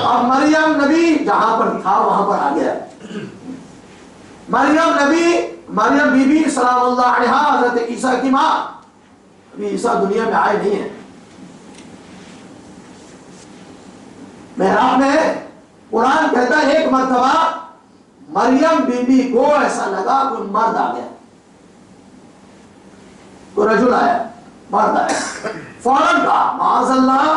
S1: اب مریم نبی جہاں پر تھا وہاں پر آ گیا۔ مریم بی بی سلام اللہ علیہا، حضرت عیسیٰ کی ماں، ابھی عیسیٰ دنیا میں آئے نہیں ہیں۔ محراب میں قرآن کہتا ہے ایک مرتبہ مریم بی بی کو ایسا لگا کوئی مرد آ گیا، کوئی رجل آیا، مرد آیا، فوراً کہا معاذ اللہ،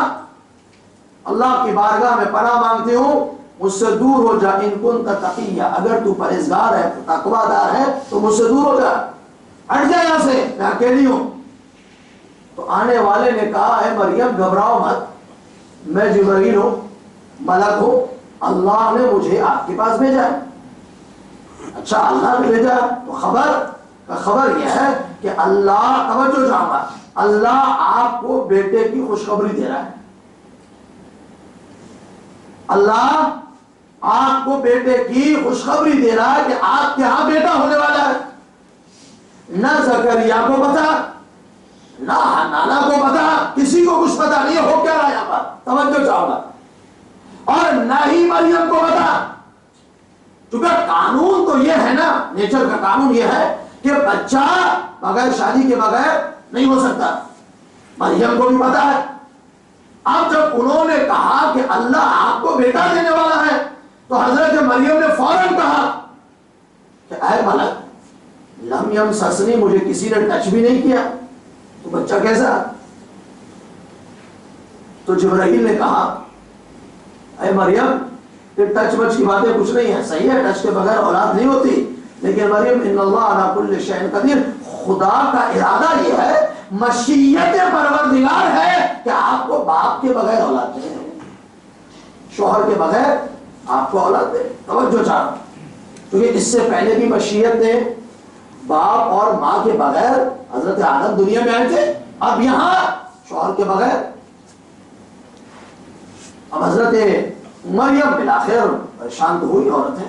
S1: اللہ کی بارگاہ میں پناہ مانگتی ہوں، مجھ سے دور ہو جا، ان کنت تقیہ، اگر تو پرہیزگار ہے، تقویٰ دار ہے تو مجھ سے دور ہو جا، ہٹ جا یہاں سے، میں اکیلی ہوں۔ تو آنے والے نے کہا اے مریم گھبراؤ مت، میں جبرائیل ہوں، ملک ہوں، اللہ نے مجھے آپ کے پاس بھیجا ہے۔ اچھا اللہ نے بھیجا تو خبر یہ ہے کہ اللہ، توجہ چاہوں گا، اللہ آپ کو بیٹے کی خوشخبری دے رہا ہے۔ اللہ آپ کو بیٹے کی خوشخبری دے رہا ہے کہ آپ کے ہاں بیٹا ہونے والا ہے۔ نہ زکریا کو پتا، نہ نانا کو پتا، کسی کو کچھ پتا نہیں ہو کیا رہا ہے یہاں پر، توجہ چاہوں گا، اور نہ ہی مریم کو پتا، کیونکہ قانون تو یہ ہے نا، نیچر کا قانون یہ ہے کہ بچہ بغیر شادی کے بغیر نہیں ہو سکتا۔ مریم کو بھی پتا ہے۔ اب جب انہوں نے کہا کہ اللہ آپ کو بیٹا دینے والا ہے، تو حضرت مریم نے فوراً کہا کہ اے ملک، لم یمسسنی، مجھے کسی نے ٹچ بھی نہیں کیا، تو بچہ کیسا؟ تو جبرائیل نے کہا اے مریم، کہ ٹچ بچ کی باتیں کچھ نہیں ہیں، صحیح ہے ٹچ کے بغیر اولاد نہیں ہوتی، لیکن مریم ان اللہ علی کل شیء قدیر، خدا کا ارادہ یہ ہے، مشیت پروردگار ہے کہ آپ کو باپ کے بغیر اولاد دے، شوہر کے بغیر آپ کو اولاد دے۔ توجہ چاہوں، کیونکہ اس سے پہلے بھی مشیت نے باپ اور ماں کے بغیر حضرت آدم دنیا میں آئے تھے، اب یہاں شوہر کے بغیر۔ اب حضرت مریم بالآخر پریشان تو ہوئی عورت ہے،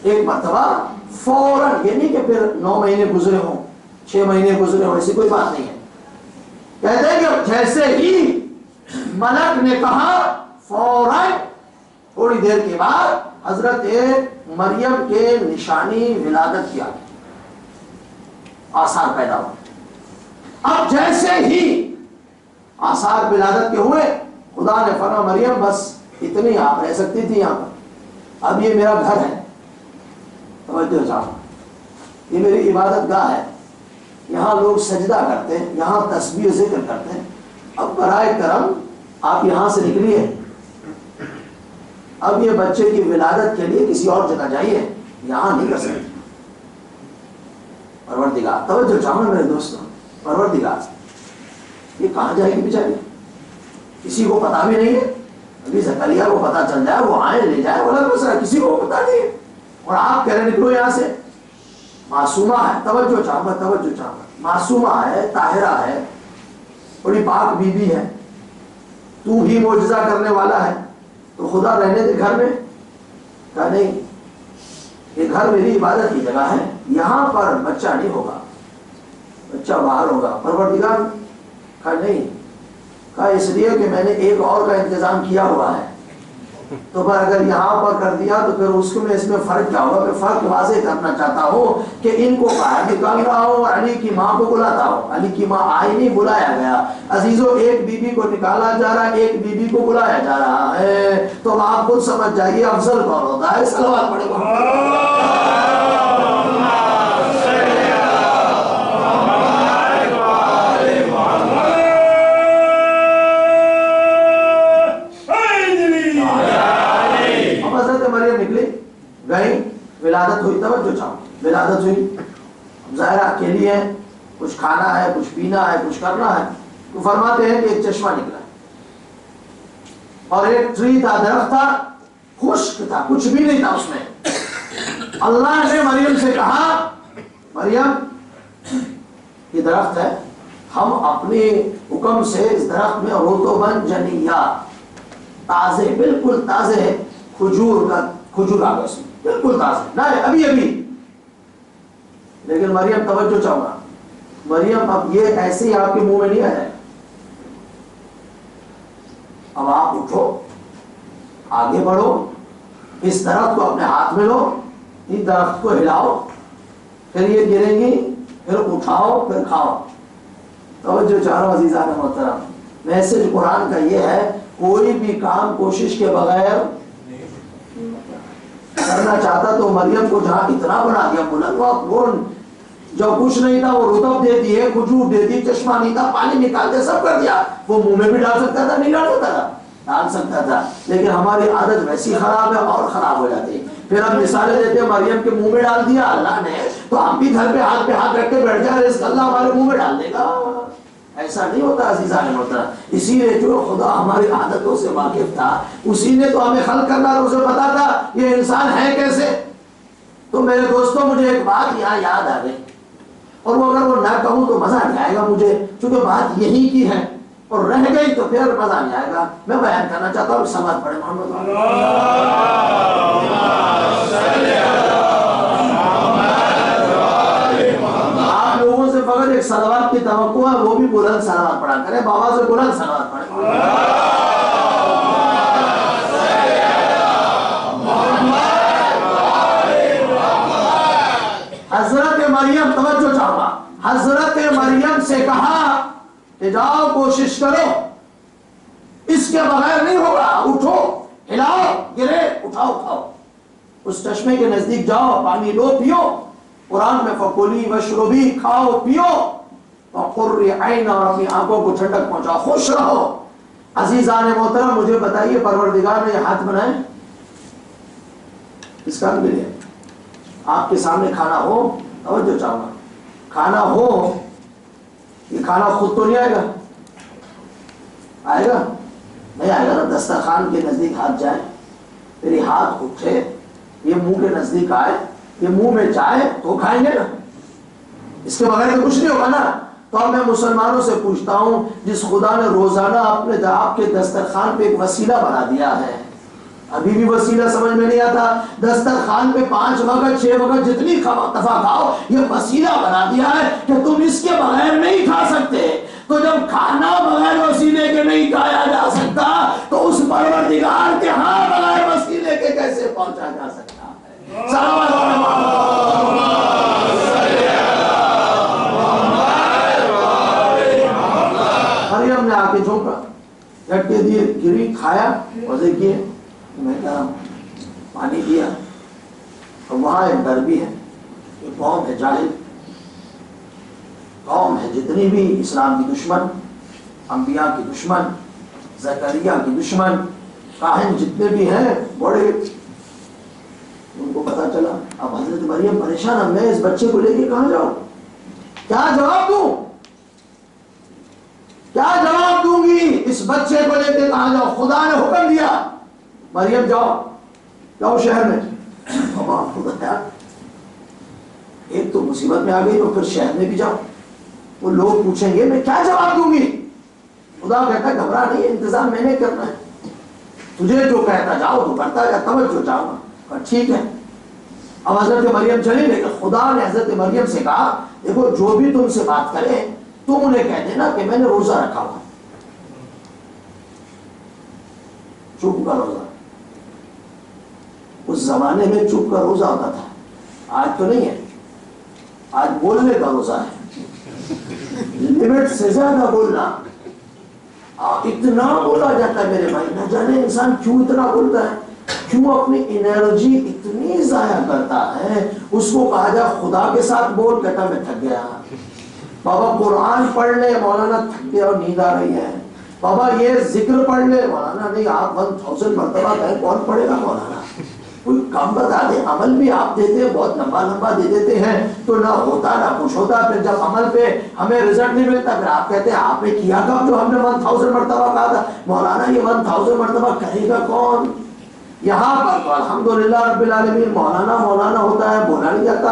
S1: ایک مرتبہ فوراً، یہ نہیں کہ پھر 9 مہینے گزرے ہوں، 6 مہینے گزرے ہوں، ایسی کوئی بات نہیں ہے، کہتے ہیں کہ جیسے ہی ملک نے کہا فوراً تھوڑی دیر کے بعد حضرت مریم کے نشانی ولادت کیا، آثار پیدا ہو۔ اب جیسے جیسے ہی آثار ولادت کے ہوئے خدا نے فرمایا مریم بس اتنی آپ رہ سکتی تھی یہاں پر، اب یہ میرا گھر ہے، توجہ چاہو، یہ میری عبادت گاہ ہے، یہاں لوگ سجدہ کرتے ہیں، یہاں تسبیح و ذکر کرتے ہیں، اب برائے کرم آپ یہاں سے نکلیے، اب یہ بچے کی ولادت کے لیے کسی اور جگہ جائیے، یہاں نہیں کر سکتے۔ پروردگار، توجہ چاہو میرے دوستوں، پروردگار یہ کہاں جائے گی بیچاری، کسی کو پتا بھی نہیں ہے، ابھی زکریا کو پتا چل جائے وہ آئے لے جائے بولا دوسرا، کسی کو پتا نہیں ہے، اور آپ کہہ رہے نکلو یہاں سے۔ معصومہ ہے، توجہ چاہو، توجہ چاہو، معصومہ ہے، طاہرہ ہے، بڑی پاک بی بی ہے، تو بھی معجزہ کرنے والا ہے، تو خدا رہنے دے گھر میں، کہا نہیں یہ گھر میری عبادت کی جگہ ہے، یہاں پر بچہ نہیں ہوگا، بچہ باہر ہوگا۔ پروردگار کہا نہیں، کہا اس لیے کہ میں نے ایک اور کا انتظام کیا ہوا ہے، تو پر اگر یہاں پر کر دیا تو پھر اس میں فرق کیا ہوگا؟ میں فرق واضح کرنا چاہتا ہوں کہ ان کو باہر نکال رہا ہوں اور علی کی ماں کو بلاتا ہوں، علی کی ماں آئی نہیں، بلایا گیا۔ عزیزو ایک بی بی کو نکالا جا رہا ہے، ایک بی بی کو بلایا جا رہا ہے، تو آپ خود سمجھ جائیے افضل کون ہوتا ہے۔ صلوات پڑھے گئی، ولادت ہوئی، توجہ چاہو، ولادت ہوئی، ظاہر اکیلی ہے، کچھ کھانا ہے، کچھ پینا ہے، کچھ کرنا ہے، تو فرماتے ہیں کہ ایک چشمہ نکلا اور ایک ٹری تھا، درخت تھا، خشک تھا، کچھ بھی نہیں تھا اس میں۔ اللہ نے مریم سے کہا مریم یہ درخت ہے، ہم اپنے حکم سے اس درخت میں رطباً جنیہ، تازے، بالکل تازے کھجور کا کھجور آ گیا، بالکل تازہ نہ ابھی ابھی۔ لیکن مریم توجہ چاہوں گا، مریم اب یہ ایسے ہی آپ کے منہ میں نہیں آیا، اب آپ اٹھو، آگے بڑھو، اس درخت کو اپنے ہاتھ میں لو، اس درخت کو ہلاؤ، پھر یہ گریں گی، پھر اٹھاؤ، پھر کھاؤ۔ توجہ چاہو عزیزان محترم، میسج قرآن کا یہ ہے، کوئی بھی کام کوشش کے بغیر کرنا چاہتا تو مریم کو جہاں اتنا بنا دیا بلند، وہ جو کچھ نہیں تھا وہ رطب دے دیے، کھجور دے دی، چشمہ نہیں تھا، پانی نکال کے سب کر دیا، وہ منہ میں بھی ڈال سکتا تھا، نہیں ڈال سکتا تھا، ڈال سکتا تھا، لیکن ہماری عادت ویسی خراب ہے اور خراب ہو جاتی۔ پھر ہم مثالیں دیتے ہیں، مریم کے منہ میں ڈال دیا اللہ نے، تو ہم بھی گھر پہ ہاتھ رکھ کے بیٹھ جائیں، رزق اللہ ہمارے منہ میں ڈال دے گا، ایسا نہیں ہوتا عزیزان محترم۔ اسی لیے جو خدا ہماری عادتوں سے واقف تھا، اسی نے تو ہمیں خلق کرنا، اسے پتا تھا یہ انسان ہے کیسے۔ تو میرے دوستوں مجھے ایک بات یہاں یاد آ گئی، اور وہ اگر وہ نہ کہوں تو مزہ نہیں آئے گا مجھے، چونکہ بات یہی کی ہے اور رہ گئی تو پھر مزہ نہیں آئے گا۔ میں بیان کرنا چاہتا ہوں، سماعت پڑھے محمد فقط ایک صلوات کی توقع ہے، وہ بھی بلند صلوات پڑھا کرے، بابا سے بلند صلوات پڑھے۔ حضرت مریم، توجہ چاہتا، حضرت مریم سے کہا کہ جاؤ کوشش کرو، اس کے بغیر نہیں ہوگا، اٹھو، ہلاؤ، گرے، اٹھاؤ، کھاؤ، اس چشمے کے نزدیک جاؤ، پانی لو، پیو۔ قرآن میں فَقُلِي وَاشْرَبِي، کھاؤ پیو، وَقُرِّ عَيْنَ، اور اپنی آنکھوں کو ٹھنڈک پہنچاؤ، خوش رہو۔ عزیزان محترم مجھے بتائیے پروردگار نے یہ ہاتھ بنائے اس کا بھی لے، آپ کے سامنے کھانا ہو، توجہ چاہوں گا، کھانا ہو، یہ کھانا خود تو نہیں آئے گا، آئے گا نہیں آئے گا نا، دسترخوان کے نزدیک ہاتھ جائے، پھر یہ ہاتھ اٹھے، یہ منہ کے نزدیک آئے، یہ منہ میں جائے تو کھائیں گے نا، اس کے بغیر تو کچھ نہیں ہوگا نا۔ تو اب میں مسلمانوں سے پوچھتا ہوں، جس خدا نے روزانہ اپنے آپ کے دسترخوان پہ ایک وسیلہ بنا دیا ہے، ابھی بھی وسیلہ سمجھ میں نہیں آتا، دسترخوان پہ 5 وقت 6 وقت جتنی دفعہ کھاؤ، یہ وسیلہ بنا دیا ہے کہ تم اس کے بغیر نہیں کھا سکتے۔ تو جب کھانا بغیر وسیلے کے نہیں کھایا جا سکتا تو اس پروردگار کے ہاں بغیر وسیلے کے کیسے پہنچا جا سکتا ہے؟ صلوات مریم نے آ کے جھونکا، جھٹکے دیے، گری، کھایا، مزے کیے، میں کہا پانی دیا۔ اور وہاں ایک ڈر بھی ہے کہ قوم ہے جاہل، قوم ہے جتنی بھی اسلام کی دشمن، انبیاء کی دشمن، زکریا کی دشمن، کاہن جتنے بھی ہیں بڑے، ان کو پتا چلا۔ اب حضرت مریم پریشان، اب میں اس بچے کو لے کے کہاں جاؤں، کیا جواب دوں، کیا جواب دوں گی، اس بچے کو لے کے کہاں جاؤں؟ خدا نے حکم دیا مریم جاؤ، جاؤ شہر میں۔ خدا ایک تو مصیبت میں آ گئی تو پھر شہر میں بھی جاؤ، وہ لوگ پوچھیں گے میں کیا جواب دوں گی؟ خدا کہتا ہے گھبرا نہیں، انتظام میں نے کرنا ہے، تجھے جو کہتا جاؤ تو کرتا ہے، توجہ جاؤ گا، ٹھیک ہے۔ اب حضرت مریم چلی، لیکن خدا نے حضرت مریم سے کہا دیکھو جو بھی تم سے بات کرے تم انہیں کہہ دینا کہ میں نے روزہ رکھا ہوا، چپ کا روزہ۔ اس زمانے میں چپ کا روزہ ہوتا تھا، آج تو نہیں ہے، آج بولنے کا روزہ ہے، لمٹ سے زیادہ بولنا، اتنا بولا جاتا ہے میرے بھائی، نہ جانے انسان کیوں اتنا بولتا ہے، کیوں اپنی انرجی اتنی ضائع کرتا ہے۔ اس کو کہا جائے خدا کے ساتھ بول، کہتا میں تھک گیا، بابا قرآن پڑھ لے، مولانا تھک گیا اور نیند آ رہی ہے، بابا یہ ذکر پڑھ لے، مولانا نہیں آپ 1000 مرتبہ کہیں کون پڑھے گا مولانا، کوئی کام بتا دیں، عمل بھی آپ دیتے ہیں بہت لمبا لمبا دے دیتے ہیں تو نہ ہوتا نہ کچھ ہوتا، پھر جب عمل پہ ہمیں رزلٹ نہیں ملتا پھر آپ کہتے ہیں آپ نے کیا کب جو ہم نے 1000 مرتبہ کہا تھا، مولانا یہ 1000 مرتبہ کرے گا کون؟ یہاں پر تو الحمدللہ رب العالمین مولانا مولانا ہوتا ہے، بولا نہیں جاتا،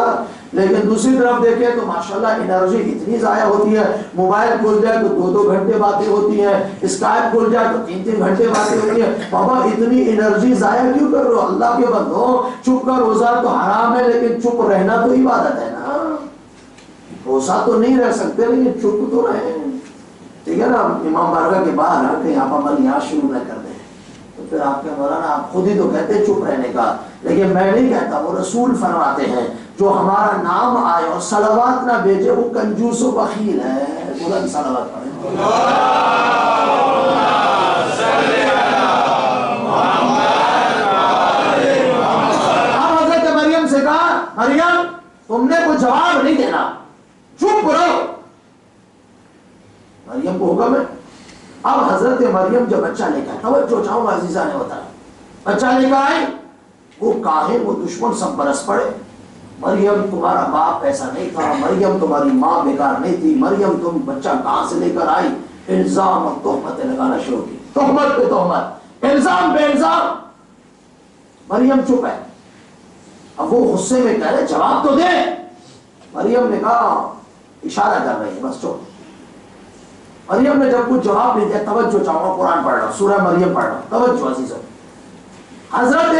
S1: لیکن دوسری طرف دیکھیں تو ماشاءاللہ انرجی اتنی ضائع ہوتی ہے، موبائل کھل جائے تو 2 گھنٹے باتیں ہوتی ہیں، اسکائپ کھل جائے تو 3 گھنٹے باتیں ہوتی ہیں، بابا اتنی انرجی ضائع کیوں کر رہے ہو؟ اللہ کے بندو چپ کا روزہ تو حرام ہے لیکن چپ رہنا تو عبادت ہے نا، روزہ تو نہیں رہ سکتے لیکن چپ تو رہیں، ٹھیک ہے نا۔ امام بارگاہ کے باہر آ کے آپ عمل یہاں شروع نہ کر دیں تو پھر آپ کے مولانا آپ خود ہی تو کہتے ہیں چپ رہنے کا، لیکن میں نہیں کہتا، وہ رسول فرماتے ہیں جو ہمارا نام آئے اور صلوات نہ بھیجے وہ کنجوس و بخیل ہے، بلند صلوات پڑھیں۔ اب حضرت مریم سے کہا مریم تم نے کوئی جواب نہیں دینا، چپ رہو، مریم کو حکم ہے۔ اب حضرت مریم جب بچہ لے کر، توجہ چاہوں گا عزیزہ نے بتایا، بچہ لے کر آئی، وہ کاہن وہ دشمن سب برس پڑے، مریم تمہارا باپ ایسا نہیں تھا، مریم تمہاری ماں بیکار نہیں تھی، مریم تم بچہ کہاں سے لے کر آئی، الزام اور تہمتیں لگانا شروع کی، تہمت پہ تہمت، الزام پہ الزام۔ مریم چپ ہے، اب وہ غصے میں کہہ رہے جواب تو دے، مریم نے کہا اشارہ کر رہی ہے بس چپ۔ مریم نے جب کچھ جواب نہیں دیا، توجہ چاہوں گا قرآن پڑھ رہا ہوں، سورہ مریم پڑھ رہا ہوں، توجہ عزیزوں، حضرت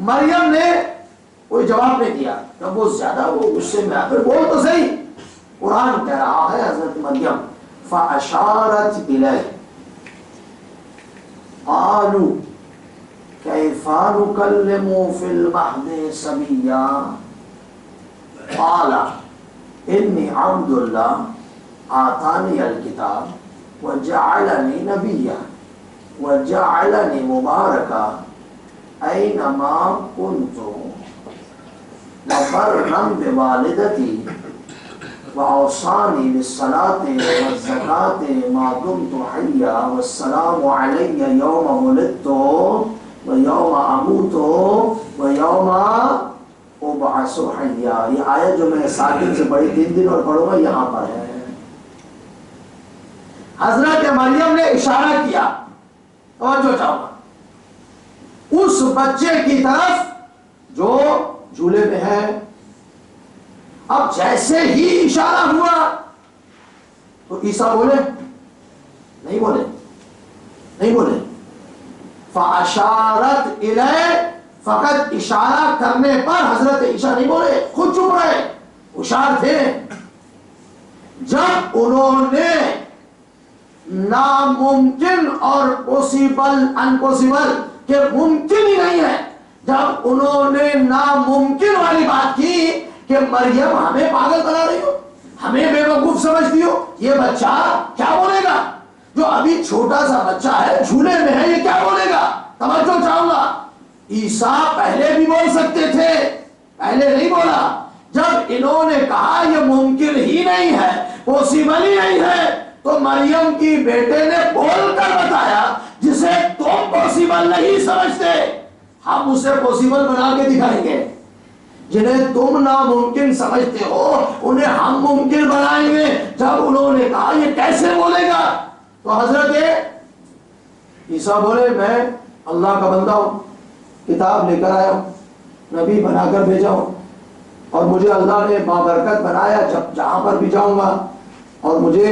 S1: مریم نے کوئی جواب نہیں دیا، جب وہ زیادہ وہ غصے میں آ پھر بول تو صحیح، قرآن کہہ رہا ہے حضرت مریم فَأَشَارَتْ إِلَيْهِ قَالُوا كَيْفَ نُكَلِّمُ فِي الْمَهْدِ صَبِيًّا قَالَ إِنِّي عَبْدُ اللَّهِ آتَانِيَ الْكِتَابَ وَجَعَلَنِي نَبِيًّا وَجَعَلَنِي مُبَارَكًا أَيْنَمَا كُنتُ وَبَرًّا بِوَالِدَتِي وَأَوْصَانِي بِالصَّلَاةِ وَالزَّكَاةِ مَا دُمْتُ حَيًّا وَالسَّلَامُ عَلَيَّ يَوْمَ وُلِدتُّ وَيَوْمَ أَمُوتُ وَيَوْمَ أُبْعَثُ حَيًّا۔ یہ آیت جو میں نے ساکن سے پڑھی 3 دن اور پڑھوں گا یہاں پر ہے۔ حضرت مریم نے اشارہ کیا، توجہ چاہوں گا، اس بچے کی طرف جو جھولے میں ہے۔ اب جیسے ہی اشارہ ہوا تو عیسیٰ بولے نہیں بولے نہیں بولے، فَأَشَارَتْ إِلَيْهِ، فقط اشارہ کرنے پر حضرت عیسیٰ نہیں بولے، خود چپ رہے، ہوشیار تھے۔ جب انہوں نے ناممکن اور پوسیبل انپوسیبل کہ ممکن ہی نہیں ہے، جب انہوں نے ناممکن والی بات کی کہ مریم ہمیں پاگل بنا رہی ہو، ہمیں بے وقوف سمجھتی ہو، یہ بچہ کیا بولے گا جو چھوٹا سا بچہ ہے، جھولے میں ہے، یہ کیا بولے گا؟ توجہ چاہوں گا، عیسیٰ پہلے بھی بول سکتے تھے، پہلے نہیں بولا۔ جب انہوں نے کہا یہ ممکن ہی نہیں ہے، پوسیبل ہی نہیں ہے، تو مریم کی بیٹے نے بول کر بتایا جسے تم پوسیبل نہیں سمجھتے ہم اسے پوسیبل بنا کے دکھائیں گے، جنہیں تم ناممکن سمجھتے ہو انہیں ہم ممکن بنائیں گے۔ جب انہوں نے کہا یہ کیسے بولے گا، تو حضرت عیسیٰ بولے میں اللہ کا بندہ ہوں، کتاب لے کر آیا ہوں، نبی بنا کر بھیجا ہوں، اور مجھے اللہ نے بابرکت بنایا، جب جہاں پر بھی جاؤں گا، اور مجھے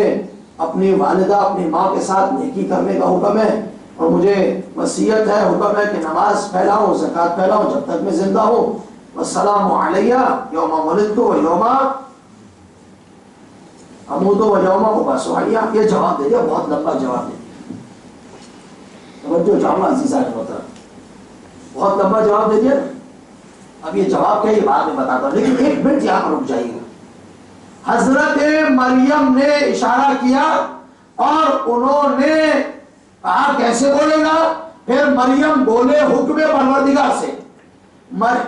S1: اپنی والدہ اپنی ماں کے ساتھ نیکی کرنے کا حکم ہے، اور مجھے وصیت ہے، حکم ہے کہ نماز پھیلاؤں، زکوٰۃ پھیلاؤں جب تک میں زندہ ہوں۔ والسلام علیہ یوم ولدت و یوم اموت و یوم ابعث حیا۔ یہ جواب دے دیا، بہت لمبا جواب دے دیا، توجہ چاہوں گا عزیزان محترم، بہت لمبا جواب دے دیا۔ اب یہ جواب کیا یہ بعد میں بتاتا ہوں، لیکن ایک منٹ یہاں پر رک جائیے گا۔ حضرت مریم نے اشارہ کیا اور انہوں نے کہا کیسے بولے گا، پھر مریم بولے حکم پروردگار سے،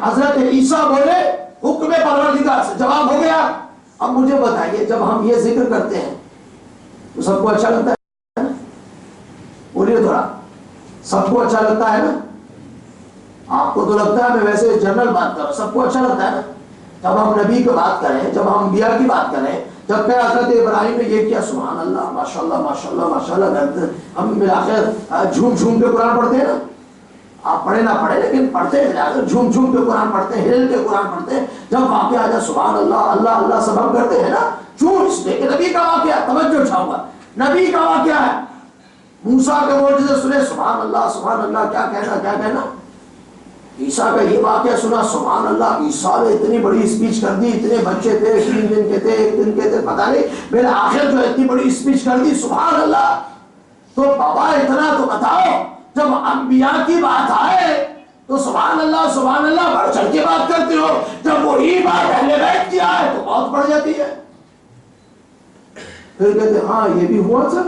S1: حضرت عیسیٰ بولے حکم پروردگار سے، جواب ہو گیا۔ اب مجھے بتائیے جب ہم یہ ذکر کرتے ہیں تو سب کو اچھا لگتا ہے نا؟ بولیے تھوڑا، سب کو اچھا لگتا ہے نا؟ آپ کو تو لگتا ہے میں ویسے جنرل بات کر رہا ہوں، سب کو اچھا لگتا ہے نا؟ جب ہم نبی کی بات کریں، جب ہم انبیاء کی بات کریں، جب کہ حضرت ابراہیم نے یہ کیا، سبحان اللہ ماشاءاللہ ماشاءاللہ ماشاءاللہ، ہم بالآخر جھوم جھوم کے قرآن پڑھتے ہیں نا، آپ پڑھے نہ پڑھے لیکن پڑھتے ہیں، جھوم جھوم کے قرآن پڑھتے ہیں، ہل کے قرآن پڑھتے ہیں، جب واقعہ آ جائے سبحان اللہ اللہ اللہ سب ہم کرتے ہیں نا، کیوں؟ اس لیے کہ نبی کا واقعہ، توجہ چاہوں گا، نبی کا واقعہ ہے، موسیٰ کے معجزے سنے سبحان اللہ کیا کہنا کیا کہنا، عیسیٰ کا یہ واقعہ سنا سبحان اللہ، عیسیٰ نے اتنی بڑی اسپیچ کر دی، اتنے بچے تھے، 3 دن کے تھے، 1 دن کے تھے، پتہ نہیں، میرے آخر جو اتنی بڑی اسپیچ کر دی سبحان اللہ۔ تو بابا اتنا تو بتاؤ، جب انبیاء کی بات آئے تو سبحان اللہ بڑھ چڑھ کے بات کرتے ہو، جب وہی بات اہل بیت کی آئے تو بہت بڑھ جاتی ہے۔ پھر کہتے ہاں یہ بھی ہوا سر،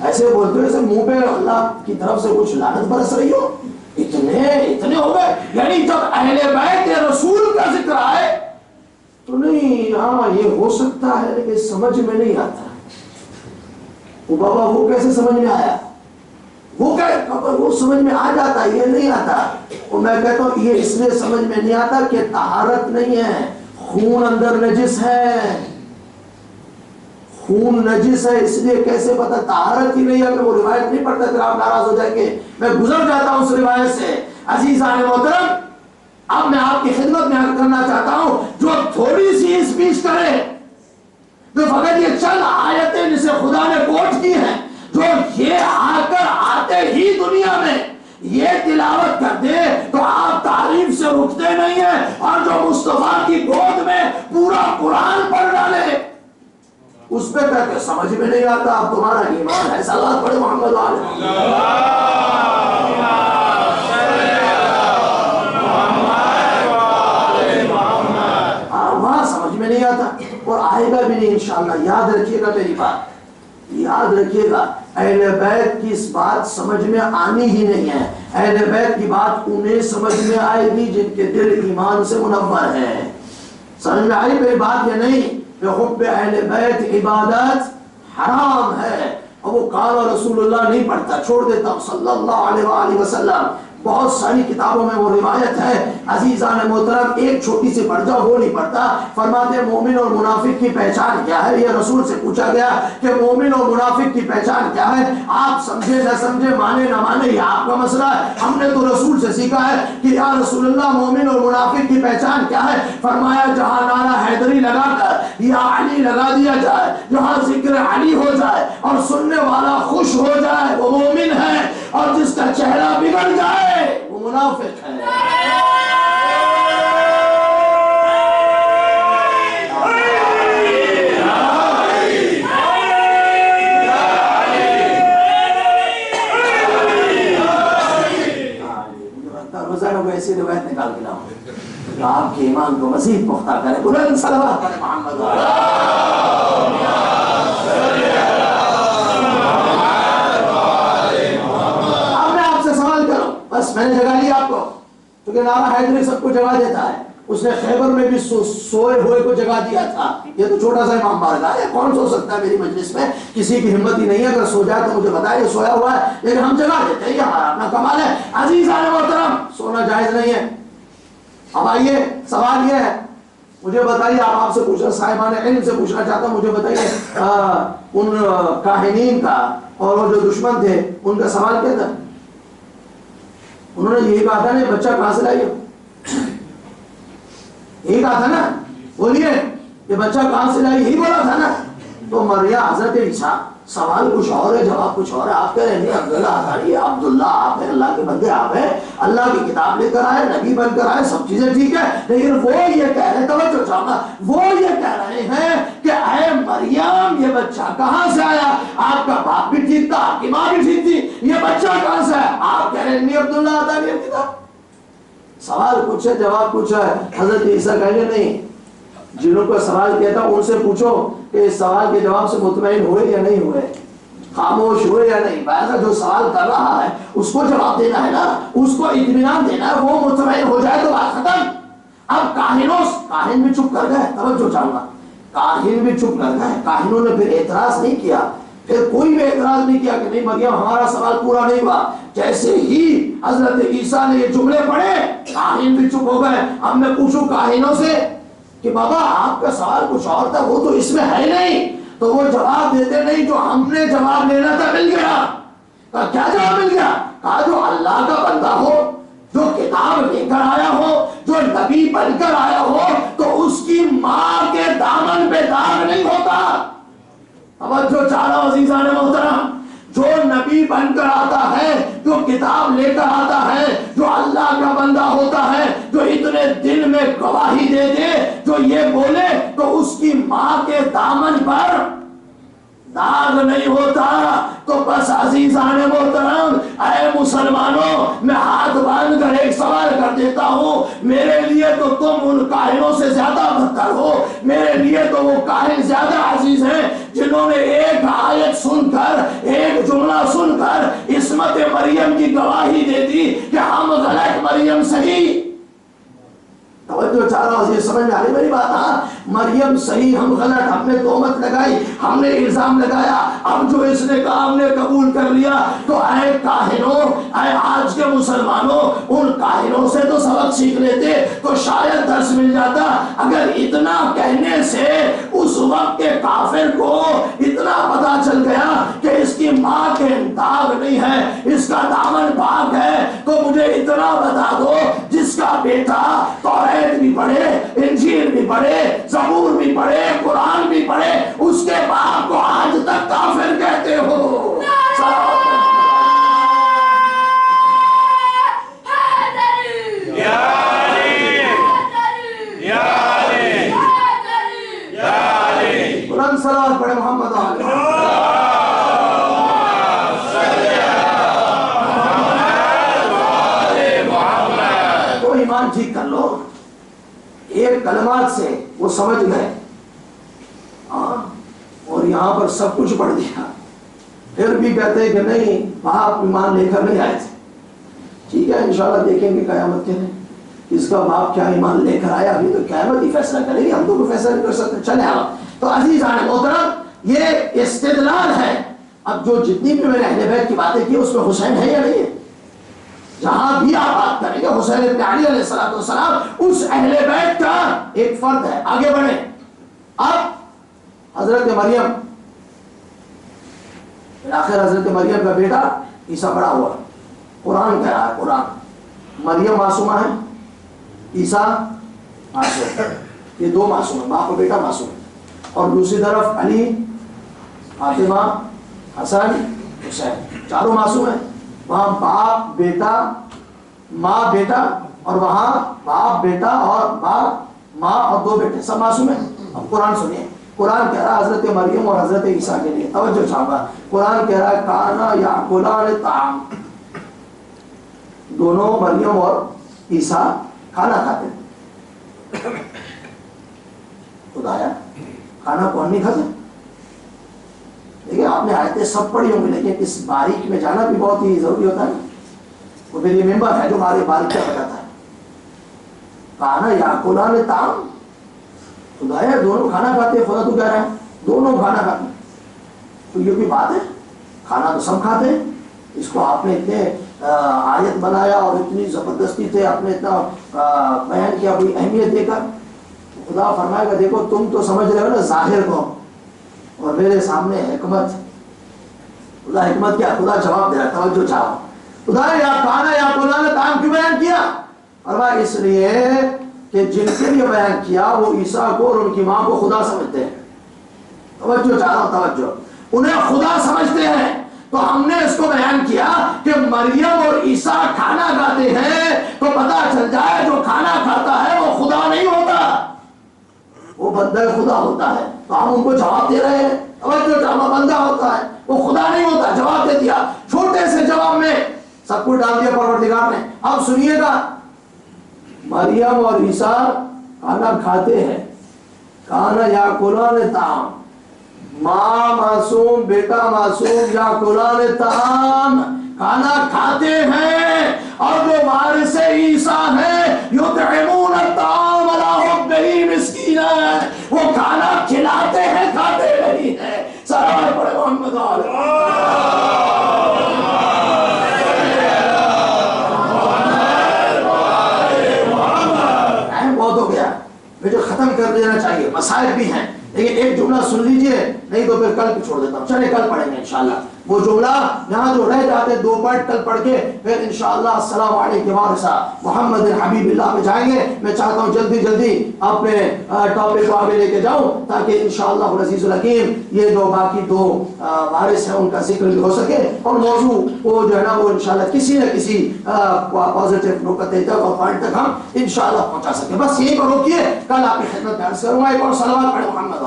S1: ایسے بولتے ہو ایسے منہ پہ اللہ کی طرف سے کچھ لعنت برس رہی ہو، اتنے ہو گئے، یعنی جب اہل بیت رسول کا ذکر آئے تو نہیں، ہاں یہ ہو سکتا ہے لیکن سمجھ میں نہیں آتا۔ وہ بابا وہ کیسے سمجھ میں آیا، وہ سمجھ میں آ جاتا، یہ نہیں آتا۔ اور میں کہتا ہوں یہ اس لیے سمجھ میں نہیں آتا کہ طہارت نہیں ہے، خون اندر نجس ہے، خون نجس ہے، اس لیے کیسے پتا، طہارت ہی نہیں ہے۔ میں وہ روایت نہیں پڑھتا، پھر آپ ناراض ہو جائیں گے، میں گزر جاتا ہوں اس روایت سے۔ عزیزان محترم، اب میں آپ کی خدمت میں عرض کرنا چاہتا ہوں، جو تھوڑی سی اسپیچ کرے، جو فقط یہ چند آیتیں جسے خدا نے کوٹ کی ہیں، جو یہ آ کر آتے ہی دنیا میں یہ تلاوت کر دے تو آپ تعریف سے رکتے نہیں ہیں، اور جو مصطفیٰ کی گود میں پورا قرآن پڑھ ڈالے اس پہ کہتے سمجھ میں نہیں آتا، اب تمہارا ایمان ہے۔ صلوات پڑھے محمد علیہ وہاں سمجھ میں نہیں آتا، اور آئے گا بھی نہیں انشاءاللہ۔ یاد رکھیے گا میری بات، یاد رکھیے گا، اہل بیت کی اس بات سمجھ میں آنی ہی نہیں ہے۔ اہل بیت کی بات انہیں سمجھ میں آئے گی جن کے دل ایمان سے منور ہیں۔ سمجھ میں آئی میری بات یا نہیں؟ کہ حب اہل بیت عبادت حرام ہے، اور وہ قال رسول اللہ نہیں پڑھتا، چھوڑ دیتا ہوں صلی اللہ علیہ وآلہ وسلم۔ بہت ساری کتابوں میں وہ روایت ہے، عزیزان محترم ایک چھوٹی سی پڑھ جاؤ، وہ نہیں پڑھتا۔ فرماتے ہیں مومن اور منافق کی پہچان کیا ہے؟ یہ رسول سے پوچھا گیا کہ مومن اور منافق کی پہچان کیا ہے؟ آپ سمجھے نہ سمجھے، مانے نہ مانے، یہ آپ کا مسئلہ ہے، ہم نے تو رسول سے سیکھا ہے کہ یا رسول اللہ مومن اور منافق کی پہچان کیا ہے؟ فرمایا جہاں نعرہ حیدری لگا کر یا علی لگا دیا جائے، جہاں ذکر علی ہو جائے اور سننے والا خوش ہو جائے وہ مومن ہے، اور جس کا چہرہ بگڑ جائے وہ منافق ہے۔ روزانہ کو ایسی روایت نکال کے لاؤں جو آپ کے ایمان کو مزید پختہ کرے۔ بلند صلوات علی محمد۔ کیونکہ نارا حیدری سب کو جگہ دیتا ہے، اس نے خیبر میں بھی سوئے ہوئے کو جگہ دیا تھا. یہ تو چھوٹا سا امام بارگاہ ہے، کون سو سکتا ہے میری مجلس میں؟ کسی کی ہمت ہی نہیں ہے، اگر سو جائے تو مجھے بتائے یہ سویا ہوا ہے، لیکن ہم جگہ دیتے ہیں، یہ ہمارا اپنا کمال ہے. عزیزان محترم، سونا جائز نہیں ہے. اب آئیے، سوال یہ ہے، مجھے بتائیے، آپ سے پوچھنا، صاحبان علم سے پوچھنا چاہتا ہوں، مجھے بتائیے ان کاہنین کا اور وہ جو دشمن تھے ان کا سوال کیا تھا؟ انہوں نے یہی کہا تھا نا بچہ کہاں سے لائیے، یہی کہا تھا نا، بولیے یہ بچہ کہاں سے لائی، یہی بولا تھا نا. تو مریم حضرت عیسیٰ، سوال کچھ اور ہے جواب کچھ اور ہے. آپ کہہ رہے ہیں عبداللہ آزاری، عبداللہ آپ ہیں، اللہ کے بندے آپ ہیں، اللہ کی کتاب لے کر آئے، نبی بن کر آئے، سب چیزیں ٹھیک ہے، لیکن وہ یہ کہہ رہے، توجہ چاہوں گا، وہ یہ کہہ رہے ہیں کہ اے مریم یہ بچہ کہاں سے آیا؟ آپ کا باپ بھی ٹھیک تھا، آپ کی ماں بھی ٹھیک تھی، یہ بچہ کہاں سے آیا؟ آپ کہہ رہے ہیں عبداللہ آزاری کتاب. سوال کچھ ہے جواب کچھ ہے. حضرت عیسیٰ کہیں گے نہیں، جنہوں کو سوال کیا تھا ان سے پوچھو کہ اس سوال کے جواب سے مطمئن ہوئے یا نہیں ہوئے، خاموش ہوئے یا نہیں. ایسا جو سوال کر رہا ہے اس کو جواب دینا ہے نا، اس کو اطمینان دینا ہے، وہ مطمئن ہو جائے تو بات ختم. اب کاہن بھی چپ کر گئے، توجہ چاہوں گا، کاہن بھی چپ کر گئے. کاہنوں نے پھر اعتراض نہیں کیا، پھر کوئی بھی اعتراض نہیں کیا کہ نہیں مریم ہمارا سوال پورا نہیں ہوا. جیسے ہی حضرت عیسیٰ نے یہ جملے پڑھے کاہن بھی چپ ہو گئے. اب میں پوچھوں کاہنوں سے کہ بابا آپ کا سوال کچھ اور تھا، وہ تو اس میں ہے نہیں، تو وہ جواب دیتے نہیں جو ہم نے جواب لینا تھا مل گیا. کیا جواب مل گیا؟ کہا جو اللہ کا بندہ ہو، جو کتاب لے کر آیا ہو، جو نبی بن کر آیا ہو، تو اس کی ماں کے دامن پہ داغ نہیں ہوتا. توجہ چاہتا ہوں عزیزان محترم، جو نبی بن کر آتا ہے، جو کتاب لے کر آتا ہے، جو اللہ کا بندہ ہوتا ہے، جو اتنے دل میں گواہی دے دے، جو یہ بولے، تو اس کی ماں کے دامن پر داغ نہیں ہوتا. تو بس عزیزان محترم، اے مسلمانوں، میں ہاتھ باندھ کر ایک سوال کر دیتا ہوں، میرے لیے تو تم ان کاہنوں سے زیادہ بدتر ہو، میرے لیے تو وہ کاہن زیادہ عزیز ہیں جنہوں نے ایک آیت سن کر، ایک جملہ سن کر عصمت مریم کی گواہی دے دی کہ ہم غلط مریم صحیح. توجہ چاہ رہا ہوں، یہ سمجھ میں آ رہی میری بات؟ ہاں، مریم صحیح، ہم غلط، ہم نے تہمت لگائی، ہم نے الزام لگایا، اب جو اس نے کہا ہم نے قبول کر لیا. تو اے کاہنوں، اے آج کے مسلمانوں، ان کاہنوں سے تو سبق سیکھ لیتے تو شاید درس مل جاتا. اگر اتنا کہنے سے اس وقت کے کافر کو اتنا پتا چل گیا کہ اس کی ماں کے داغ نہیں ہے، اس کا دامن پاک ہے، تو مجھے اتنا بتا دو جس کا بیٹا توریت بھی پڑھے، انجیل بھی پڑھے، زبور بھی پڑھے، قرآن بھی پڑھے، اس کے باپ کو آج تک کافر کہتے ہو. بلند صلوات پڑھے محمد آل تو ایمان ٹھیک کر لو. ایک کلمات سے وہ سمجھ گئے اور یہاں پر سب کچھ پڑھ دیا، پھر بھی کہتے ہیں کہ نہیں باپ ایمان لے کر نہیں آئے تھے. ٹھیک ہے، انشاءاللہ دیکھیں گے قیامت کے دن اس کا باپ کیا ایمان لے کر آیا. ابھی تو قیامت ہی فیصلہ کرے گی، ہم تو کوئی فیصلہ نہیں کر سکتے. چلے آپ تو عزیزان محترم، یہ استدلال ہے. اب جو جتنی بھی میں نے اہل بیت کی باتیں کی اس میں حسین ہے یا نہیں ہے؟ جہاں بھی آپ بات کریں گے حسین ابن علی علیہ السلام اس اہل بیت کا ایک فرد ہے. آگے بڑھیں. اب حضرت مریم، آخر حضرت مریم کا بیٹا عیسیٰ بڑا ہوا. قرآن کہہ رہا ہے، قرآن مریم معصومہ ہے، عیسیٰ معصوم ہے. یہ دو معصوم ہیں، باپ و بیٹا معصوم ہے. اور دوسری طرف علی، فاطمہ، حسن، حسین، چاروں معصوم ہیں. وہاں باپ بیٹا، ماں بیٹا، اور وہاں باپ بیٹا اور باپ ماں اور دو بیٹے، سب معصوم ہیں. اب قرآن سنیے، قرآن کہہ رہا ہے حضرت مریم اور حضرت عیسیٰ کے لیے، توجہ چاہوں گا. قرآن کہہ رہا ہے کانا یاکلان الطعام، دونوں مریم اور عیسیٰ کھانا کھاتے ہیں. خدایا کھانا کون نہیں کھاتا؟ دیکھیں آپ نے آیتیں سب پڑھی ہوں گی، لیکن اس باریک میں جانا بھی بہت ہی ضروری ہوتا ہے. وہ میری ممبر ہے جو ہمارے باریک کا بتاتا ہے. کانا یاکلان طعام، خدایا دونوں کھانا کھاتے ہیں، خدا تو کہہ رہا ہے دونوں کھانا کھاتے ہیں، تو یہ کوئی بات ہے؟ کھانا تو سب کھاتے ہیں، اس کو آپ نے اتنے آیت بنایا اور اتنی زبردستی سے آپ نے اتنا بیان کیا کوئی اہمیت دے کر. خدا فرمائے گا دیکھو تم تو سمجھ رہے ہو نا ظاہر کو، اور میرے سامنے حکمت. خدا حکمت کیا؟ خدا جواب دے رہا ہے، توجہ چاہو. خدا نے یا کھانا یا قرآن طعام کیوں بیان کیا؟ فرمایا اس لیے کہ جن کے لیے بیان کیا وہ عیسیٰ کو اور ان کی ماں کو خدا سمجھتے ہیں. توجہ چاہ رہا ہوں، توجہ. انہیں خدا سمجھتے ہیں، تو ہم نے اس کو بیان کیا کہ مریم اور عیسیٰ کھانا کھاتے ہیں تو پتہ چل جائے جو کھانا کھاتا ہے وہ خدا نہیں ہوتا، وہ بندہ خدا ہوتا ہے. تو ہم ان کو جواب دے رہے ہیں، توجہ چاہو، بندہ ہوتا ہے وہ خدا نہیں ہوتا. جواب دے دیا، چھوٹے سے جواب میں سب کچھ ڈال دیا پروردگار نے. اب سنیے گا، مریم اور عیسیٰ کھانا کھاتے ہیں، کھانا یا قرآن طعام، ماں معصوم بیٹا معصوم یا قرآن طعام کھانا کھاتے ہیں، اور جو وارث عیسیٰ ہیں یطعمون الطعام علی حبہ مسکینا، وہ کھانا کھلاتے ہیں کھاتے نہیں ہیں. سلام پڑھے محمد بہت ہو گیا، مجھے ختم کر دینا چاہیے، مسائل بھی ہیں لیکن ایک جملہ سن لیجئے، نہیں تو پھر کل چھوڑ دیتا ہوں. چلے کل پڑھیں گے انشاءاللہ وہ جملہ، یہاں جو رہ جاتے 2 پارٹ کل پڑھ کے پھر انشاءاللہ السلام علیکم وارثہ محمد حبیب اللہ میں جائیں گے. میں چاہتا ہوں جلدی جلدی اپنے ٹاپک کو آگے لے کے جاؤں تاکہ انشاءاللہ العزیز الحکیم یہ جو باقی 2 وارث ہیں ان کا ذکر بھی ہو سکے، اور موضوع وہ جو ہے نا وہ انشاءاللہ کسی نہ کسی پازیٹیو نقطے تک اور پوائنٹ تک ہم انشاءاللہ پہنچا سکیں. بس یہیں پر روکیے، کل آپ کی خدمت میں عرض کروں گا. ایک اور صلوات پڑھیں محمد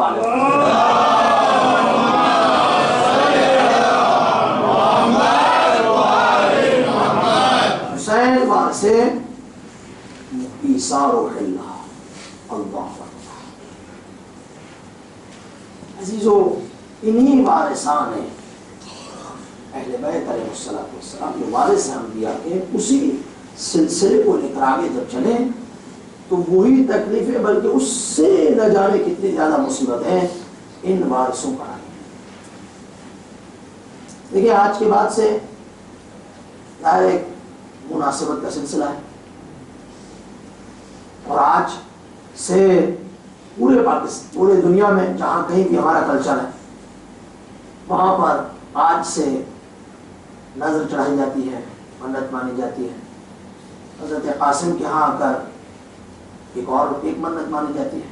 S1: حسین وارث عیسیٰ روح اللہ. اللہ عزیزو، انہی وارثان ہیں اہل بیت علیہ السلام، جو وارث ہیں انبیاء کے، اسی سلسلے کو لے کر آگے جب چلیں تو وہی تکلیفیں بلکہ اس سے نہ جانے کتنی زیادہ مصیبتیں ان وارثوں پر آئی. دیکھیں آج کے بعد سے ظاہر ایک مناسبت کا سلسلہ ہے، اور آج سے پورے پاکستان، پورے دنیا میں جہاں کہیں بھی ہمارا کلچر ہے وہاں پر آج سے نظر چڑھائی جاتی ہے، منت مانی جاتی ہے. حضرت قاسم کے ہاں آ کر ایک منت مانی جاتی ہے،